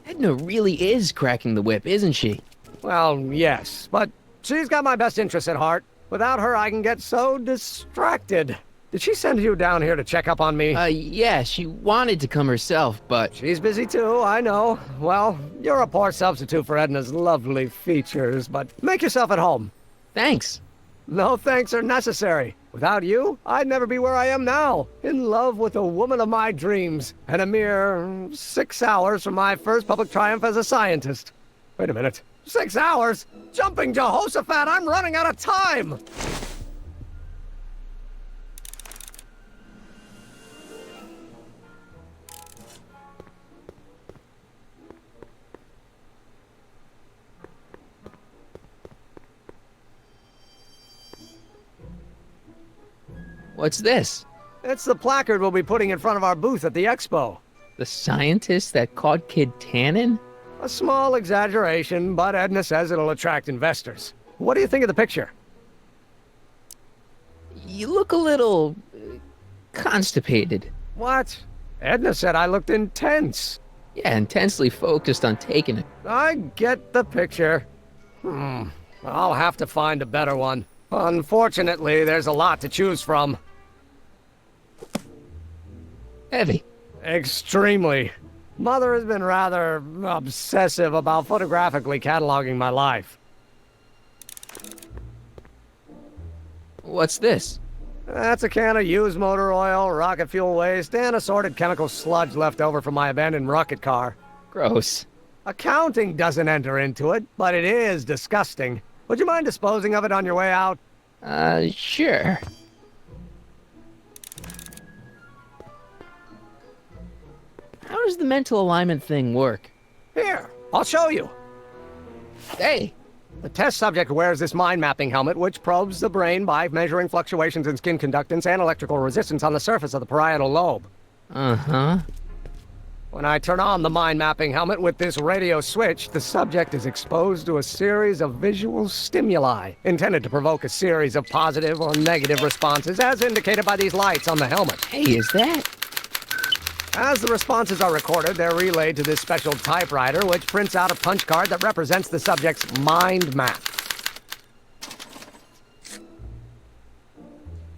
Edna really is cracking the whip, isn't she? Well, yes, but she's got my best interests at heart. Without her, I can get so distracted. Did she send you down here to check up on me? Yeah, she wanted to come herself, but... She's busy too, I know. Well, you're a poor substitute for Edna's lovely features, but make yourself at home. Thanks. No thanks are necessary. Without you, I'd never be where I am now, in love with the woman of my dreams, and a mere 6 hours from my first public triumph as a scientist. Wait a minute. 6 hours? Jumping Jehoshaphat, I'm running out of time! What's this? It's the placard we'll be putting in front of our booth at the Expo. The scientist that caught Kid Tannen? A small exaggeration, but Edna says it'll attract investors. What do you think of the picture? You look a little... constipated. What? Edna said I looked intense. Yeah, intensely focused on taking it. I get the picture. I'll have to find a better one. Unfortunately, there's a lot to choose from. Heavy. Extremely. Mother has been rather obsessive about photographically cataloging my life. What's this? That's a can of used motor oil, rocket fuel waste, and assorted chemical sludge left over from my abandoned rocket car. Gross. Accounting doesn't enter into it, but it is disgusting. Would you mind disposing of it on your way out? Sure. How does the mental alignment thing work? Here, I'll show you. Hey, The test subject wears this mind-mapping helmet, which probes the brain by measuring fluctuations in skin conductance and electrical resistance on the surface of the parietal lobe. Uh-huh. When I turn on the mind-mapping helmet with this radio switch, the subject is exposed to a series of visual stimuli, intended to provoke a series of positive or negative responses, as indicated by these lights on the helmet. Hey, is that? As the responses are recorded, they're relayed to this special typewriter, which prints out a punch card that represents the subject's mind map.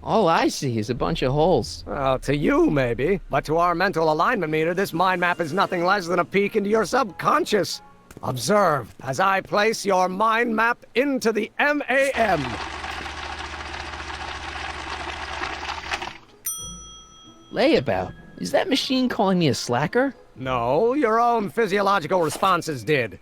All I see is a bunch of holes. Well, to you, maybe. But to our mental alignment meter, this mind map is nothing less than a peek into your subconscious. Observe as I place your mind map into the MAM. Layabout. Is that machine calling me a slacker? No, your own physiological responses did.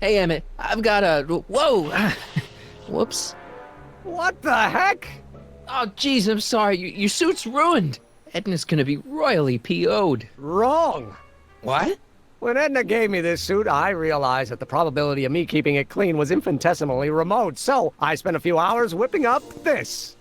Hey, Emmett, I've got a... Whoa! Whoops. What the heck? Oh, jeez, I'm sorry. Your suit's ruined. Edna's gonna be royally PO'd. Wrong. What? When Edna gave me this suit, I realized that the probability of me keeping it clean was infinitesimally remote, so I spent a few hours whipping up this.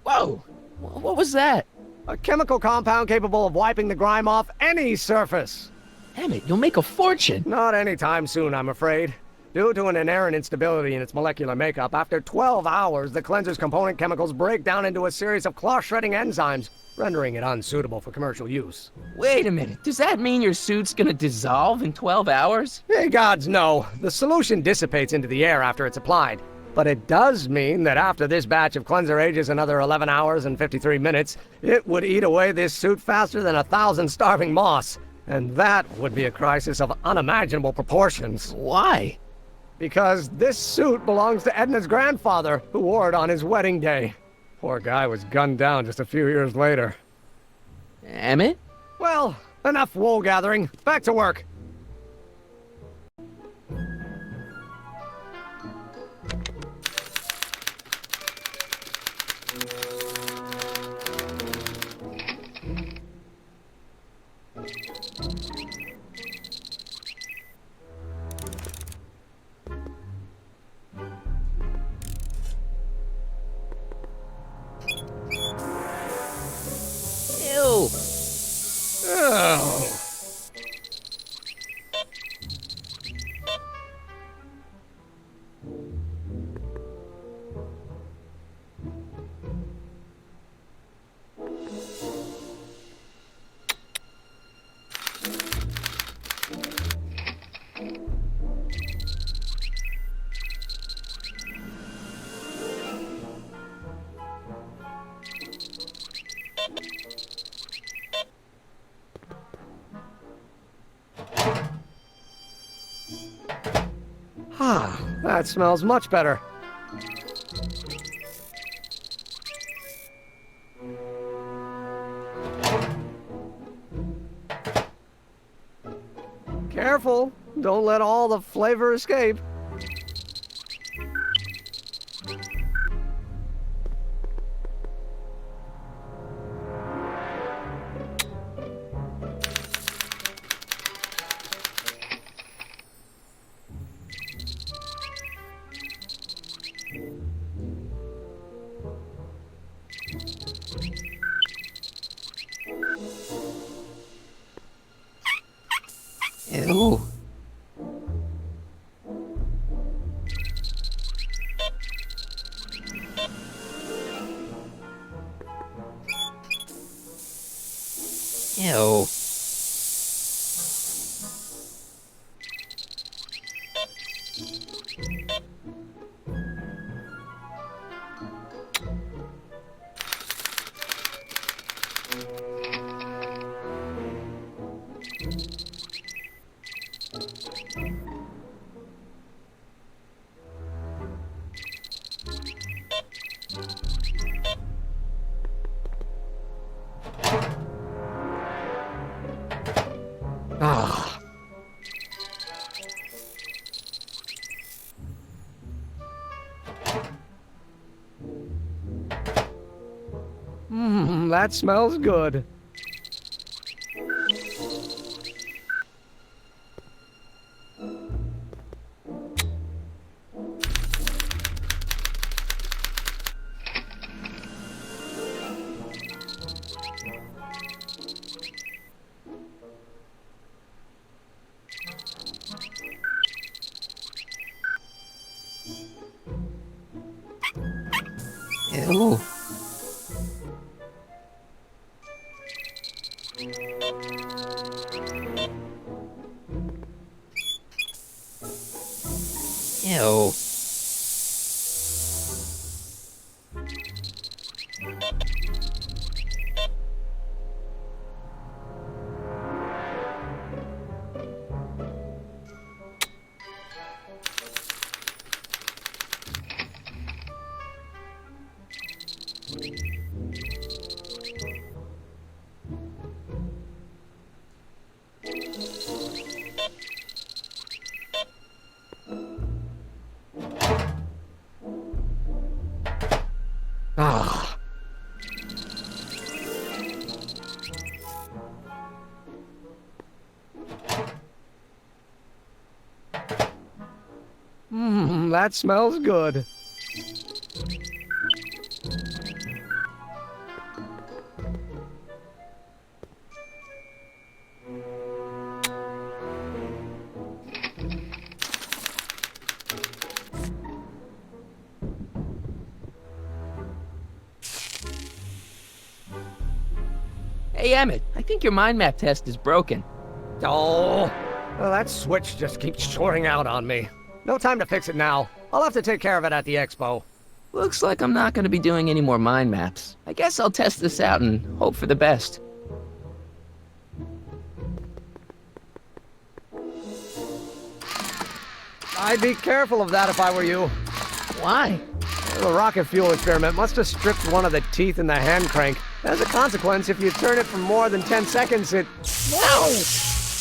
Whoa! What was that? A chemical compound capable of wiping the grime off any surface. Emmett, you'll make a fortune. Not anytime soon, I'm afraid. Due to an inherent instability in its molecular makeup, after 12 hours, the cleanser's component chemicals break down into a series of cloth-shredding enzymes, rendering it unsuitable for commercial use. Wait a minute. Does that mean your suit's gonna dissolve in 12 hours? Hey, gods, no. The solution dissipates into the air after it's applied. But it does mean that after this batch of cleanser ages another 11 hours and 53 minutes, it would eat away this suit faster than 1,000 starving moths. And that would be a crisis of unimaginable proportions. Why? Because this suit belongs to Edna's grandfather, who wore it on his wedding day. Poor guy was gunned down just a few years later. Emmett? Well, enough wool gathering. Back to work. Ew. Oh. Ah, that smells much better. Careful, don't let all the flavor escape. Ew. Ew. That smells good. Ew. Ew. Ah. That smells good. Hey, Emmett, I think your mind map test is broken. Oh, well, that switch just keeps shorting out on me. No time to fix it now. I'll have to take care of it at the expo. Looks like I'm not going to be doing any more mind maps. I guess I'll test this out and hope for the best. I'd be careful of that if I were you. Why? The rocket fuel experiment must have stripped one of the teeth in the hand crank. As a consequence, if you turn it for more than 10 seconds, it... Whoa!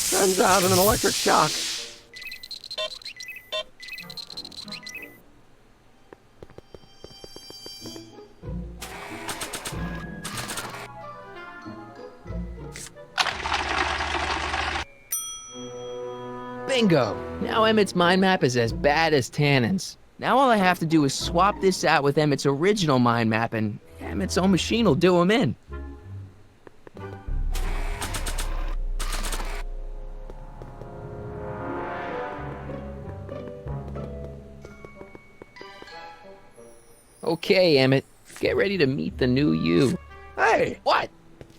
Turns out an electric shock. Bingo! Now Emmett's mind map is as bad as Tannen's. Now all I have to do is swap this out with Emmett's original mind map and Emmett's own machine will do him in. Okay, Emmett, get ready to meet the new you. Hey! What?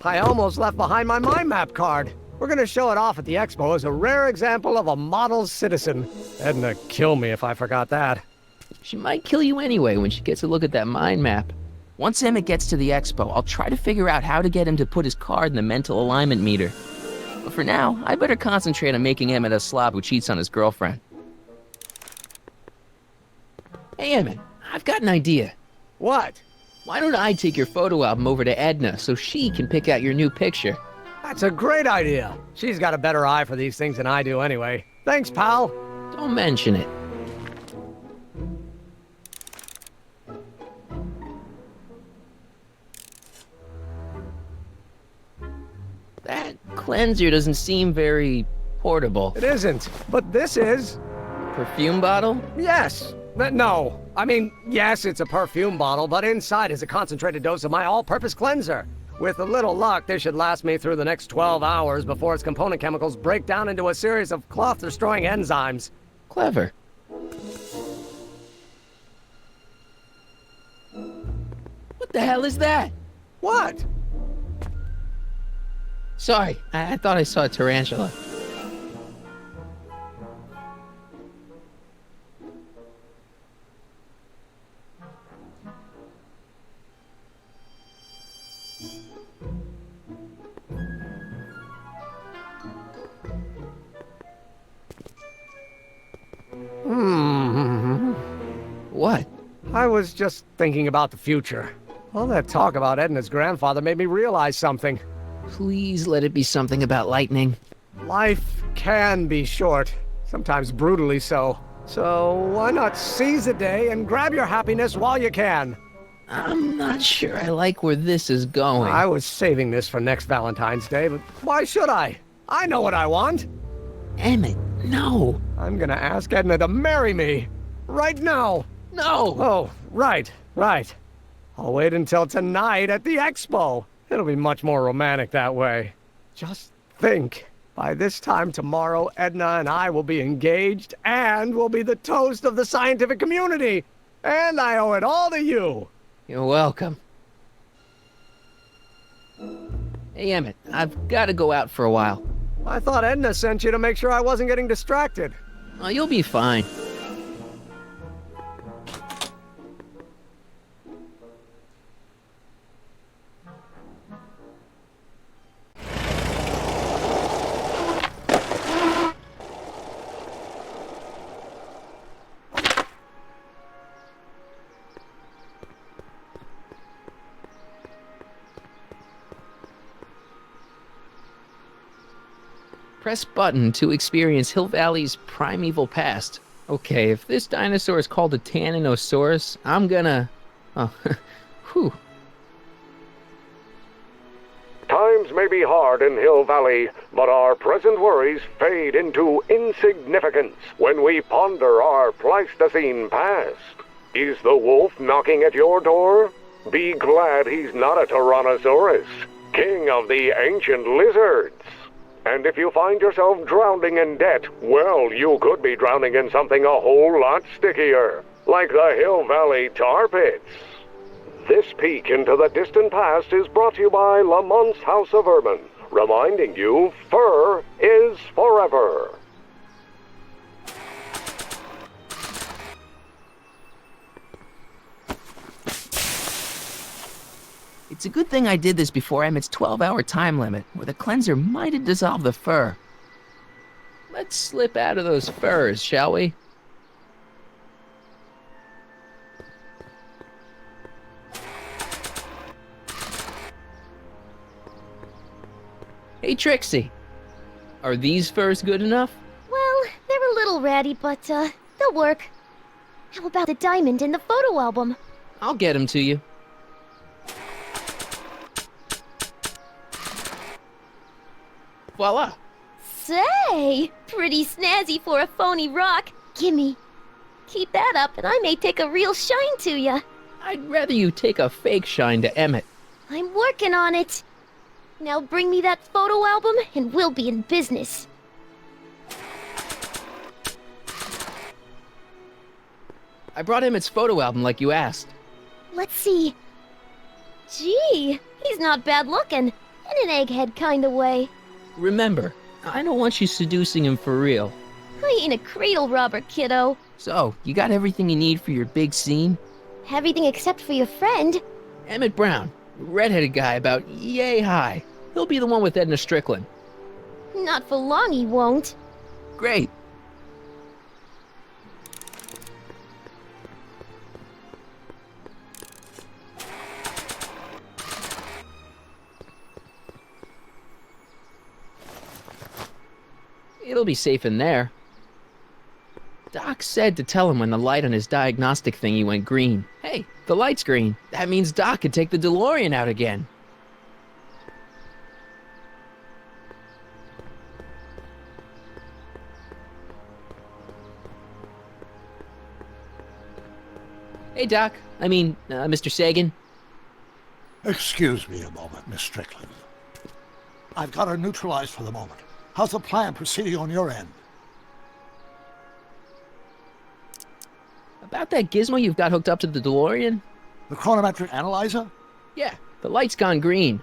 I almost left behind my mind map card. We're gonna show it off at the expo as a rare example of a model citizen. Edna kill me if I forgot that. She might kill you anyway when she gets a look at that mind map. Once Emmett gets to the expo, I'll try to figure out how to get him to put his card in the mental alignment meter. But for now, I better concentrate on making Emmett a slob who cheats on his girlfriend. Hey, Emmett, I've got an idea. What? Why don't I take your photo album over to Edna so she can pick out your new picture? That's a great idea. She's got a better eye for these things than I do anyway. Thanks, pal. Don't mention it. That cleanser doesn't seem very portable. It isn't, but this is. Perfume bottle? Yes. No. I mean, yes, it's a perfume bottle, but inside is a concentrated dose of my all-purpose cleanser. With a little luck, this should last me through the next 12 hours before its component chemicals break down into a series of cloth-destroying enzymes. Clever. What the hell is that? What? Sorry, I thought I saw a tarantula. What? I was just thinking about the future. All that talk about Edna's grandfather made me realize something. Please let it be something about lightning. Life can be short, sometimes brutally so. So why not seize the day and grab your happiness while you can? I'm not sure I like where this is going. I was saving this for next Valentine's Day, but why should I? I know what I want. Emmett, no. I'm gonna ask Edna to marry me. Right now. No. Oh, right. I'll wait until tonight at the expo. It'll be much more romantic that way. Just think. By this time tomorrow, Edna and I will be engaged and will be the toast of the scientific community. And I owe it all to you. You're welcome. Hey, Emmett, I've got to go out for a while. I thought Edna sent you to make sure I wasn't getting distracted. Oh, you'll be fine. Press button to experience Hill Valley's primeval past. Okay, if this dinosaur is called a Tanninosaurus, I'm gonna... Oh, whew. Times may be hard in Hill Valley, but our present worries fade into insignificance when we ponder our Pleistocene past. Is the wolf knocking at your door? Be glad he's not a Tyrannosaurus, king of the ancient lizards. And if you find yourself drowning in debt, well, you could be drowning in something a whole lot stickier, like the Hill Valley tar pits. This peek into the distant past is brought to you by Lamont's House of Urban, reminding you fur is forever. It's a good thing I did this before Emmett's 12-hour time limit, where the cleanser might have dissolved the fur. Let's slip out of those furs, shall we? Hey, Trixie. Are these furs good enough? Well, they're a little ratty, but, they'll work. How about the diamond in the photo album? I'll get them to you. Voila! Say, pretty snazzy for a phony rock. Gimme. Keep that up and I may take a real shine to ya. I'd rather you take a fake shine to Emmett. I'm working on it. Now bring me that photo album and we'll be in business. I brought Emmett's photo album like you asked. Let's see. Gee, he's not bad looking. In an egghead kind of way. Remember, I don't want you seducing him for real. I ain't a cradle robber, kiddo. So, you got everything you need for your big scene? Everything except for your friend. Emmett Brown, redheaded guy about yay high. He'll be the one with Edna Strickland. Not for long he won't. Great. It'll be safe in there. Doc said to tell him when the light on his diagnostic thingy went green. Hey, the light's green. That means Doc could take the Delorean out again. Hey, Doc. I mean, Mr. Sagan. Excuse me a moment, Miss Strickland. I've got her neutralized for the moment. How's the plan proceeding on your end? About that gizmo you've got hooked up to the DeLorean? The chronometric analyzer? Yeah, the light's gone green.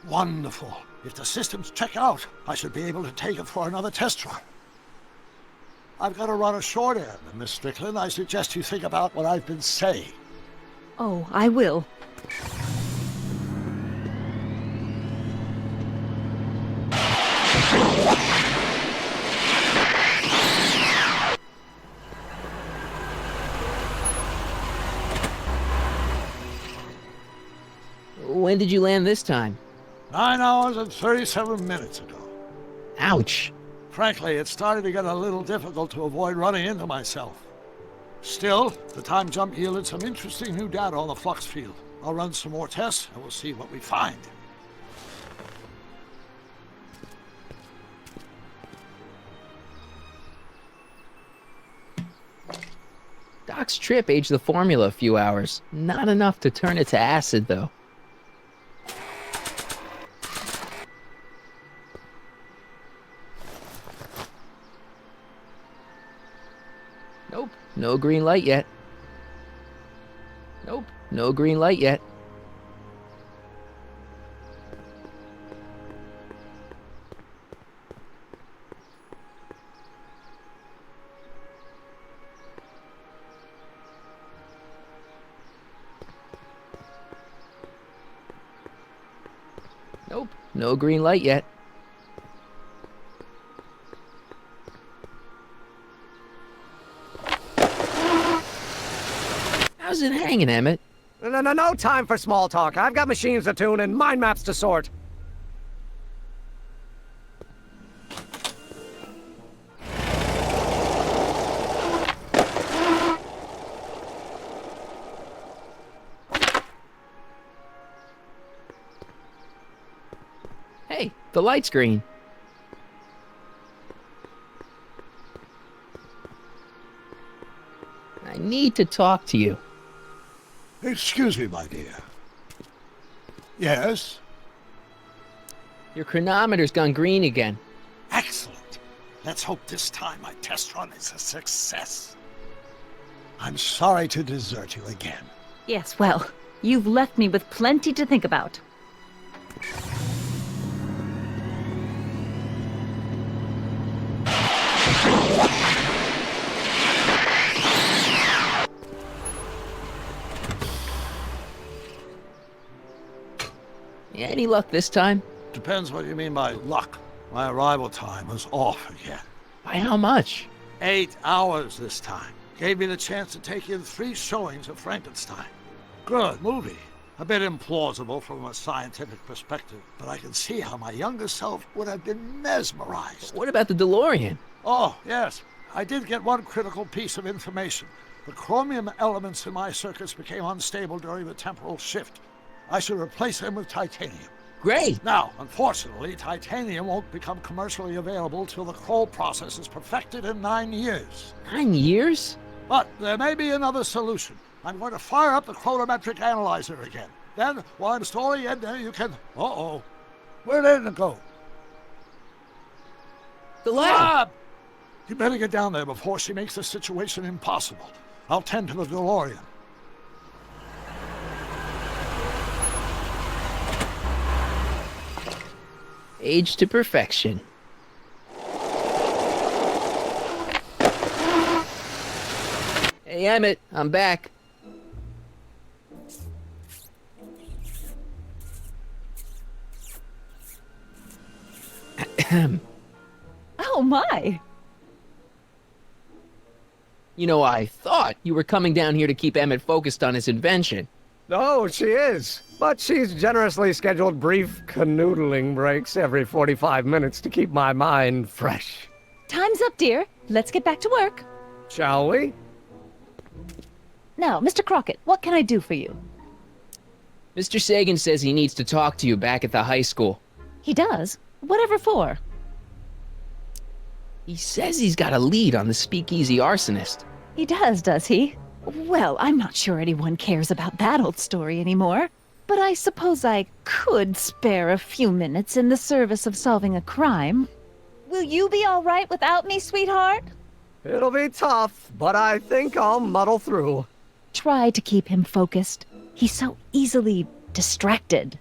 Wonderful. If the systems check out, I should be able to take it for another test run. I've got to run a short end, Miss Strickland. I suggest you think about what I've been saying. Oh, I will. When did you land this time? 9 hours and 37 minutes ago. Ouch. Frankly, it started to get a little difficult to avoid running into myself. Still, the time jump yielded some interesting new data on the flux field. I'll run some more tests, and we'll see what we find. Doc's trip aged the formula a few hours. Not enough to turn it to acid, though. Nope, no green light yet. Nope, no green light yet. Nope, no green light yet. How's it hanging, Emmett? No time for small talk. I've got machines to tune and mind maps to sort. Hey, the light's green. I need to talk to you. Excuse me, my dear. Yes? Your chronometer's gone green again. Excellent. Let's hope this time my test run is a success. I'm sorry to desert you again. Yes, well, you've left me with plenty to think about. Any luck this time? Depends what you mean by luck. My arrival time was off again. By how much? 8 hours this time. Gave me the chance to take in 3 showings of Frankenstein. Good movie. A bit implausible from a scientific perspective, but I can see how my younger self would have been mesmerized. What about the DeLorean? Oh, yes. I did get one critical piece of information. The chromium elements in my circuits became unstable during the temporal shift. I should replace them with titanium. Great! Now, unfortunately, titanium won't become commercially available till the Kroll process is perfected in 9 years. 9 years? But there may be another solution. I'm going to fire up the chronometric analyzer again. Then, while I'm stalling Edna, you can... Uh-oh. Where'd Edna go? The lab! You better get down there before she makes the situation impossible. I'll tend to the DeLorean. Aged to perfection. Hey, Emmett, I'm back. Oh my! You know, I thought you were coming down here to keep Emmett focused on his invention. No, she is. But she's generously scheduled brief canoodling breaks every 45 minutes to keep my mind fresh. Time's up, dear. Let's get back to work. Shall we? Now, Mr. Crockett, what can I do for you? Mr. Sagan says he needs to talk to you back at the high school. He does? Whatever for? He says he's got a lead on the speakeasy arsonist. He does he? Well, I'm not sure anyone cares about that old story anymore. But I suppose I could spare a few minutes in the service of solving a crime. Will you be all right without me, sweetheart? It'll be tough, but I think I'll muddle through. Try to keep him focused. He's so easily distracted.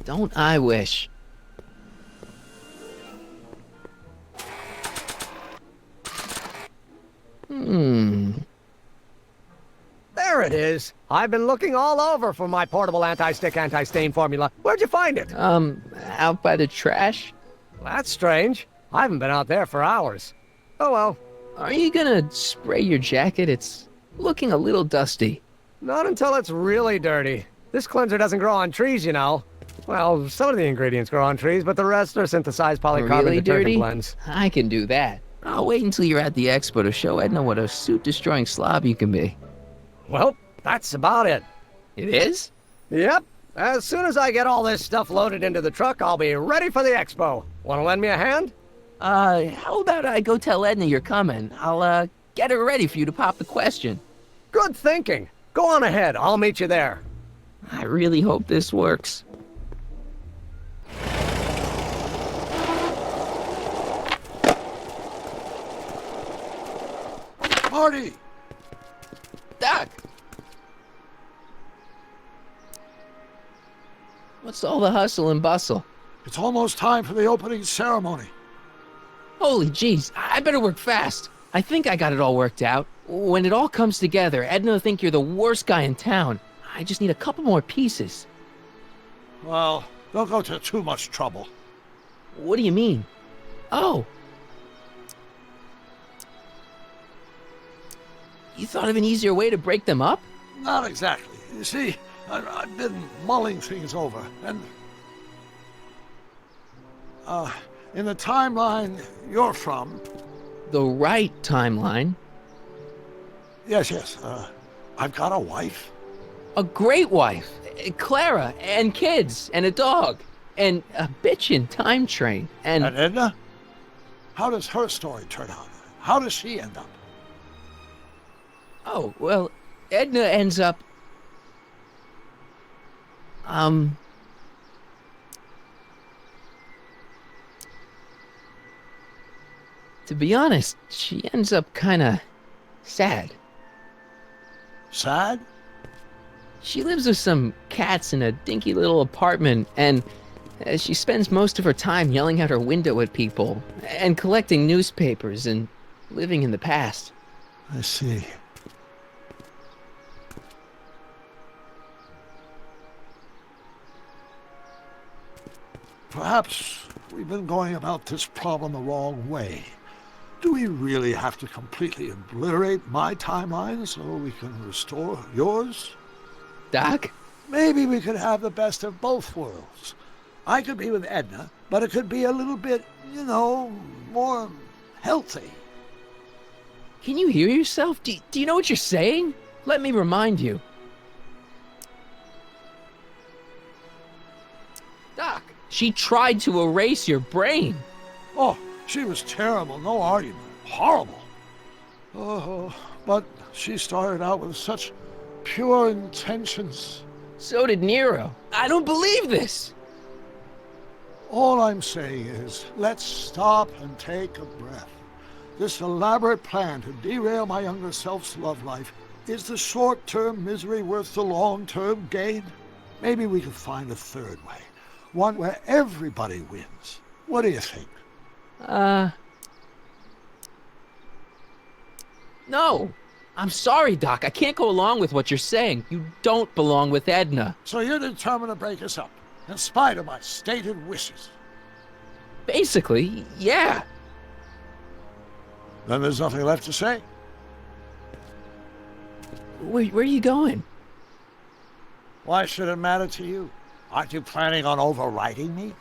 Don't I wish? There it is. I've been looking all over for my portable anti-stick, anti-stain formula. Where'd you find it? Out by the trash. That's strange. I haven't been out there for hours. Oh well. Are you gonna spray your jacket? It's looking a little dusty. Not until it's really dirty. This cleanser doesn't grow on trees, you know. Well, some of the ingredients grow on trees, but the rest are synthesized polycarbonate Really detergent dirty? blends. I can do that. I'll wait until you're at the expo to show Edna what a suit-destroying slob you can be. Well, That's about it. It is? Yep. As soon as I get all this stuff loaded into the truck, I'll be ready for the expo. Want to lend me a hand? How about I go tell Edna you're coming? I'll, get her ready for you to pop the question. Good thinking. Go on ahead. I'll meet you there. I really hope this works. Marty! Doc! What's all the hustle and bustle? It's almost time for the opening ceremony. Holy jeez, I better work fast. I think I got it all worked out. When it all comes together, Edna will think you're the worst guy in town. I just need a couple more pieces. Well, don't go to too much trouble. What do you mean? Oh. You thought of an easier way to break them up? Not exactly. You see, I've been mulling things over, and... in the timeline you're from... The right timeline? Yes, I've got a wife. A great wife. Clara, and kids, and a dog, and a bitchin' time train, and... And Edna? How does her story turn out? How does she end up? Oh, well, Edna ends up... To be honest, she ends up kinda sad. Sad? She lives with some cats in a dinky little apartment, and she spends most of her time yelling out her window at people, and collecting newspapers, and living in the past. I see. Perhaps we've been going about this problem the wrong way. Do we really have to completely obliterate my timeline so we can restore yours? Doc? Maybe we could have the best of both worlds. I could be with Edna, but it could be a little bit, more healthy. Can you hear yourself? Do you know what you're saying? Let me remind you. Doc, she tried to erase your brain. Oh, she was terrible, no argument. Horrible. Oh, but she started out with such pure intentions. So did Nero. I don't believe this. All I'm saying is, let's stop and take a breath. This elaborate plan to derail my younger self's love life, is the short-term misery worth the long-term gain? Maybe we could find a third way. One where everybody wins. What do you think? No. I'm sorry, Doc. I can't go along with what you're saying. You don't belong with Edna. So you're determined to break us up, in spite of my stated wishes? Basically, yeah. Then there's nothing left to say. Where are you going? Why should it matter to you? Aren't you planning on overriding me?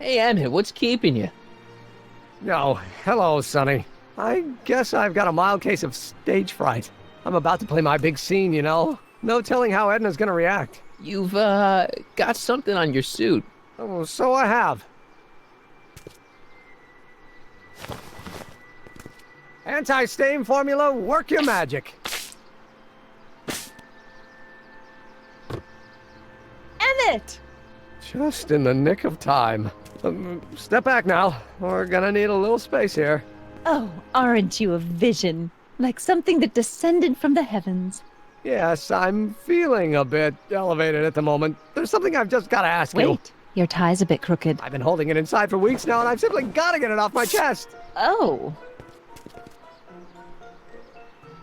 Hey, Emmett, what's keeping you? Oh, hello, Sonny. I guess I've got a mild case of stage fright. I'm about to play my big scene, No telling how Edna's gonna react. You've, got something on your suit. Oh, so I have. Anti-stain formula, work your magic. Emmett! Just in the nick of time. Step back now. We're gonna need a little space here. Oh, aren't you a vision? like something that descended from the heavens. Yes, I'm feeling a bit elevated at the moment. There's something I've just got to ask you. Wait, your tie's a bit crooked. I've been holding it inside for weeks now, and I've simply got to get it off my chest. Oh.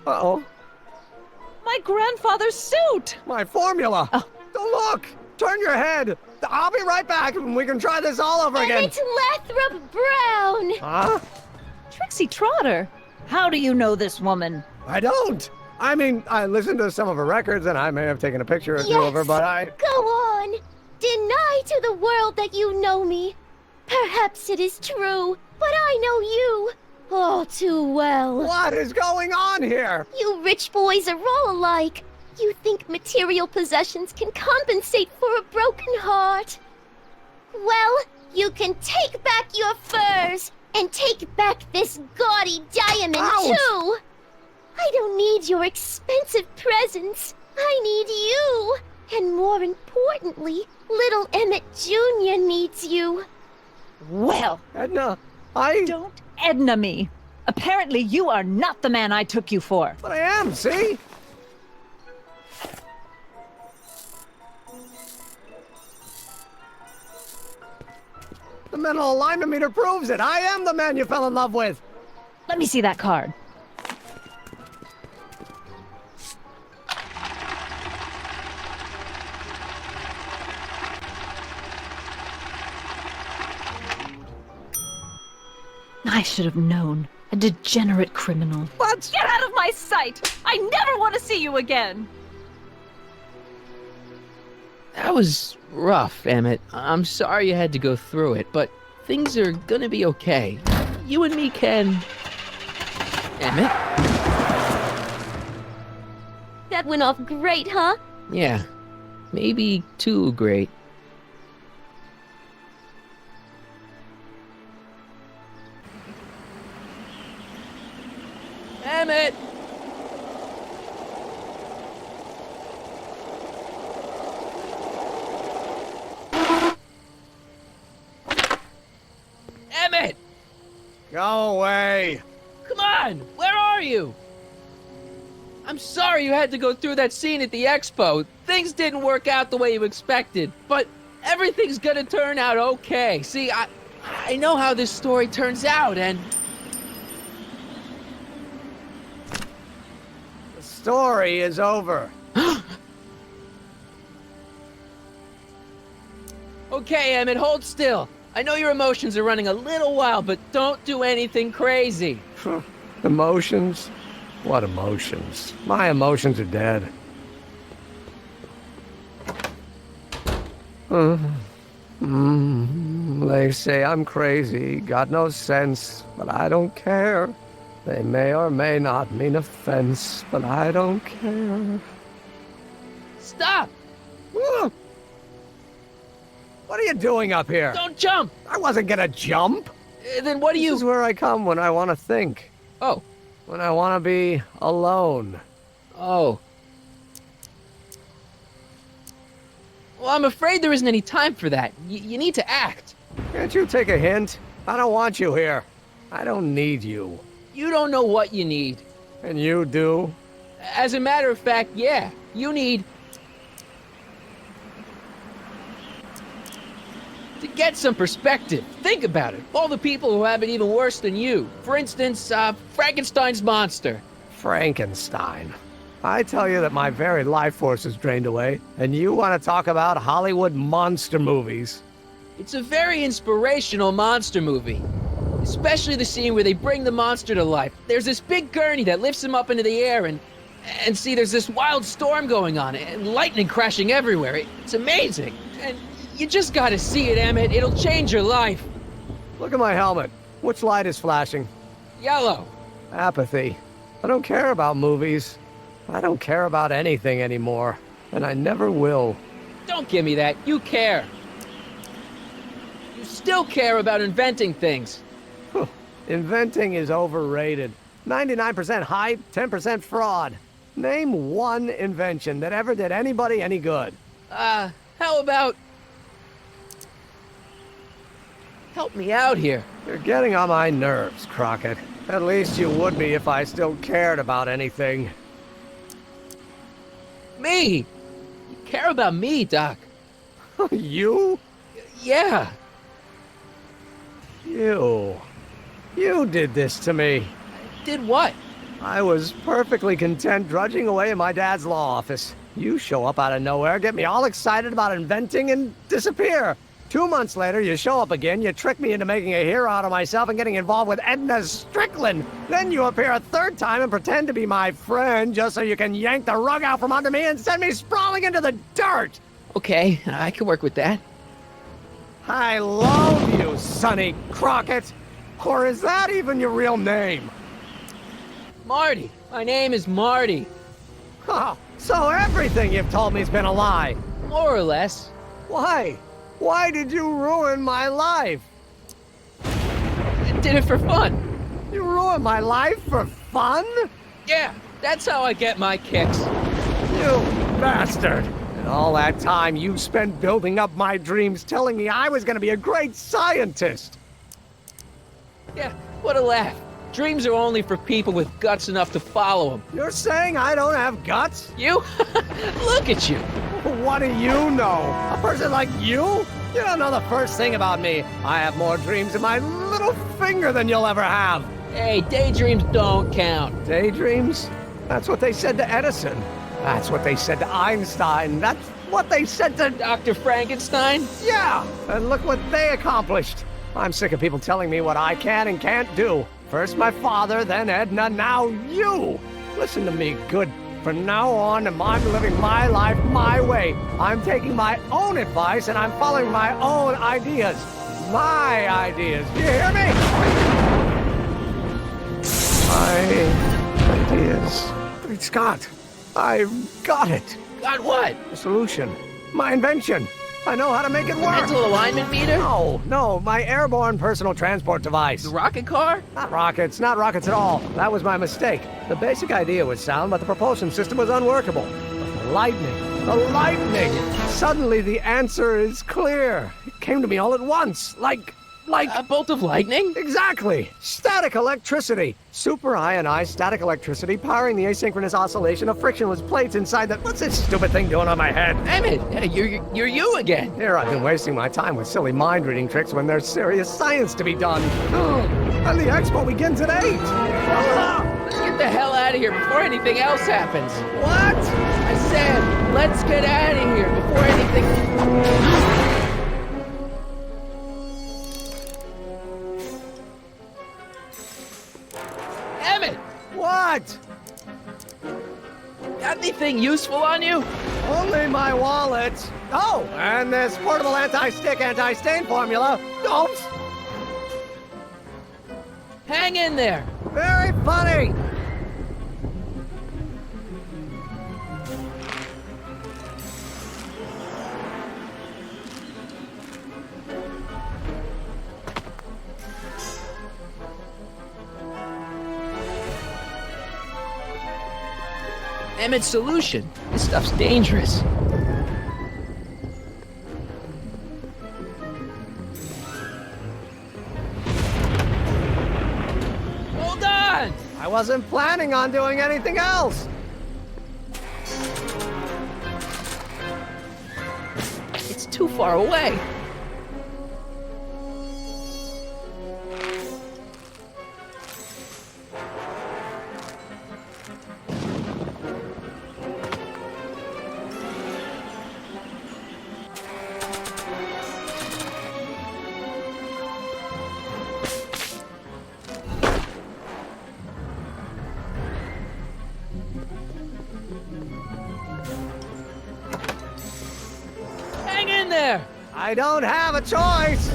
Uh-oh. My grandfather's suit! My formula! Oh. Don't look! Turn your head! I'll be right back, and we can try this all over again. Emmett Lathrop Brown! Huh? Trixie Trotter! How do you know this woman? I don't! I mean, I listened to some of her records, and I may have taken a picture or two of her, but I... Go on! Deny to the world that you know me. Perhaps it is true, but I know you all too well. What is going on here? You rich boys are all alike. You think material possessions can compensate for a broken heart. Well, you can take back your furs, and take back this gaudy diamond, too! I don't need your expensive presents. I need you. And more importantly, little Emmett Jr. needs you. Well, Edna, Don't Edna me. Apparently you are not the man I took you for. But I am, see? The mental alignment meter proves it. I am the man you fell in love with. Let me see that card. I should have known. A degenerate criminal. What? Get out of my sight! I never want to see you again! That was rough, Emmett. I'm sorry you had to go through it, but things are gonna be okay. You and me can... Emmett? That went off great, huh? Yeah, maybe too great. Emmett! Emmett! Go away. Come on! Where are you? I'm sorry you had to go through that scene at the expo. Things didn't work out the way you expected, but everything's gonna turn out okay. See, I know how this story turns out, and... The story is over. Okay, Emmett, hold still. I know your emotions are running a little wild, but don't do anything crazy. Emotions? What emotions? My emotions are dead. They say I'm crazy, got no sense, but I don't care. They may or may not mean offense, but I don't care. Stop! What are you doing up here? Don't jump! I wasn't gonna jump. Then what do you... This is where I come when I want to think. Oh. When I want to be alone. Oh. Well, I'm afraid there isn't any time for that. You need to act. Can't you take a hint? I don't want you here. I don't need you. You don't know what you need. And you do? As a matter of fact, yeah. You need... to get some perspective. Think about it. All the people who have it even worse than you. For instance, Frankenstein's monster. Frankenstein. I tell you that my very life force is drained away, and you want to talk about Hollywood monster movies. It's a very inspirational monster movie. Especially the scene where they bring the monster to life. There's this big gurney that lifts him up into the air, and see, there's this wild storm going on, and lightning crashing everywhere. It's amazing. And you just gotta see it, Emmett. It'll change your life. Look at my helmet. Which light is flashing? Yellow. Apathy. I don't care about movies. I don't care about anything anymore. And I never will. Don't give me that. You care. You still care about inventing things. Inventing is overrated. 99% hype, 10% fraud. Name one invention that ever did anybody any good. How about... help me out here. You're getting on my nerves, Crockett. At least you would be if I still cared about anything. Me? You care about me, Doc. You? Yeah. You did this to me. Did what? I was perfectly content drudging away in my dad's law office. You show up out of nowhere, get me all excited about inventing, and disappear. 2 months later, you show up again, you trick me into making a hero out of myself and getting involved with Edna Strickland. Then you appear a third time and pretend to be my friend just so you can yank the rug out from under me and send me sprawling into the dirt. Okay, I can work with that. I love you, Sonny Crockett. Or is that even your real name? Marty. My name is Marty. Oh, so everything you've told me's been a lie. More or less. Why? Why did you ruin my life? I did it for fun. You ruined my life for fun? Yeah, that's how I get my kicks. You bastard. And all that time you spent building up my dreams, telling me I was gonna be a great scientist. Yeah, what a laugh. Dreams are only for people with guts enough to follow them. You're saying I don't have guts? You? Look at you. What do you know? A person like you? You don't know the first thing about me. I have more dreams in my little finger than you'll ever have. Hey, daydreams don't count. Daydreams? That's what they said to Edison. That's what they said to Einstein. That's what they said to Dr. Frankenstein? Yeah, and look what they accomplished. I'm sick of people telling me what I can and can't do. First my father, then Edna, now you. Listen to me, good. From now on, I'm living my life my way. I'm taking my own advice and I'm following my own ideas. My ideas. Do you hear me? My ideas. Great Scott. I've got it. Got what? The solution. My invention. I know how to make it work. Mental alignment meter? No, my airborne personal transport device. The rocket car? Not rockets at all. That was my mistake. The basic idea was sound, but the propulsion system was unworkable. The lightning. Suddenly the answer is clear. It came to me all at once, like a bolt of lightning? Exactly. Static electricity. Super ionized static electricity powering the asynchronous oscillation of frictionless plates inside the... What's this stupid thing doing on my head? Emmett, you're you again. Here I've been wasting my time with silly mind-reading tricks when there's serious science to be done. And the expo begins at 8. Let's get the hell out of here before anything else happens. What? I said, let's get out of here before anything... Emmett! What? Got anything useful on you? Only my wallet. Oh, and this portable anti-stick, anti-stain formula. Oops. Hang in there. Very funny. Emmett's solution. This stuff's dangerous. Hold on! I wasn't planning on doing anything else. It's too far away. Hang in there! I don't have a choice.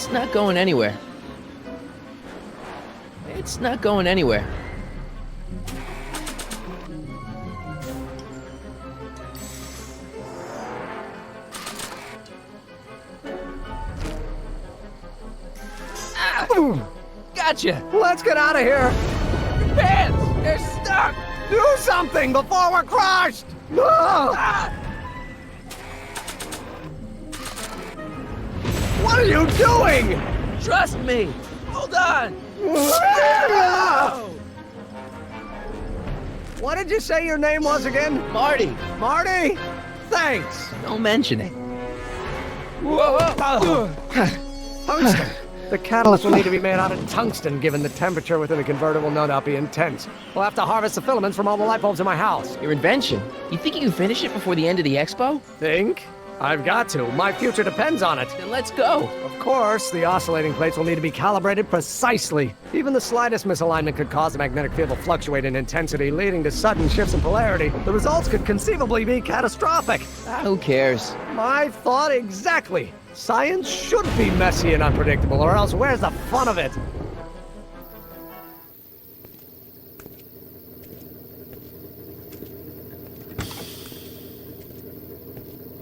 It's not going anywhere. It's not going anywhere. Ah! Gotcha! Let's get out of here! Pants! They're stuck! Do something before we're crushed! Ah! What are you doing? Trust me! Hold on! What did you say your name was again? Marty! Marty? Thanks! Don't mention it. Tungsten! The catalyst will need to be made out of tungsten, given the temperature within the converter will no doubt be intense. We'll have to harvest the filaments from all the light bulbs in my house. Your invention? You think you can finish it before the end of the expo? Think? I've got to. My future depends on it. Then let's go. Of course, the oscillating plates will need to be calibrated precisely. Even the slightest misalignment could cause the magnetic field to fluctuate in intensity, leading to sudden shifts in polarity. The results could conceivably be catastrophic. Who cares? My thought exactly. Science should be messy and unpredictable, or else where's the fun of it?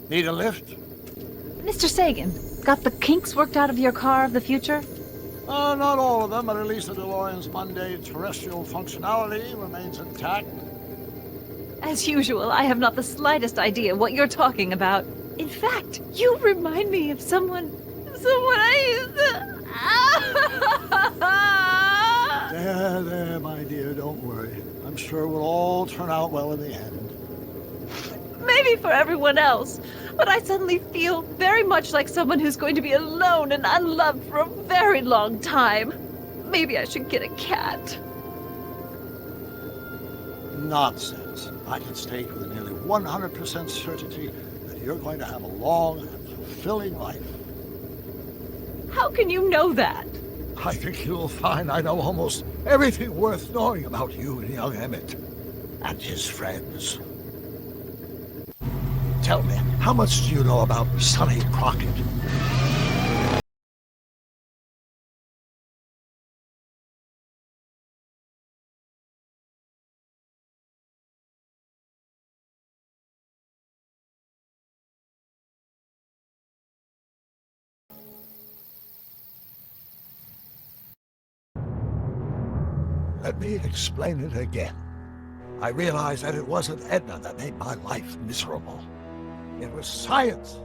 Need a lift? Mr. Sagan, got the kinks worked out of your car of the future? Not all of them, but at least the DeLorean's mundane terrestrial functionality remains intact. As usual, I have not the slightest idea what you're talking about. In fact, you remind me of someone I used to... There, my dear, don't worry. I'm sure we'll all turn out well in the end. Maybe for everyone else, but I suddenly feel very much like someone who's going to be alone and unloved for a very long time. Maybe I should get a cat. Nonsense. I can state with nearly 100% certainty that you're going to have a long and fulfilling life. How can you know that? I think you'll find I know almost everything worth knowing about you and young Emmett and his friends. Tell me, how much do you know about Sonny Crockett? Let me explain it again. I realized that it wasn't Edna that made my life miserable. It was science.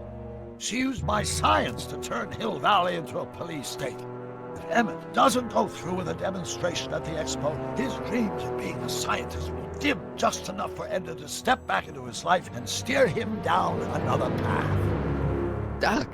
She used my science to turn Hill Valley into a police state. If Emmett doesn't go through with a demonstration at the expo, his dreams of being a scientist will dim just enough for Edna to step back into his life and steer him down another path. Doc,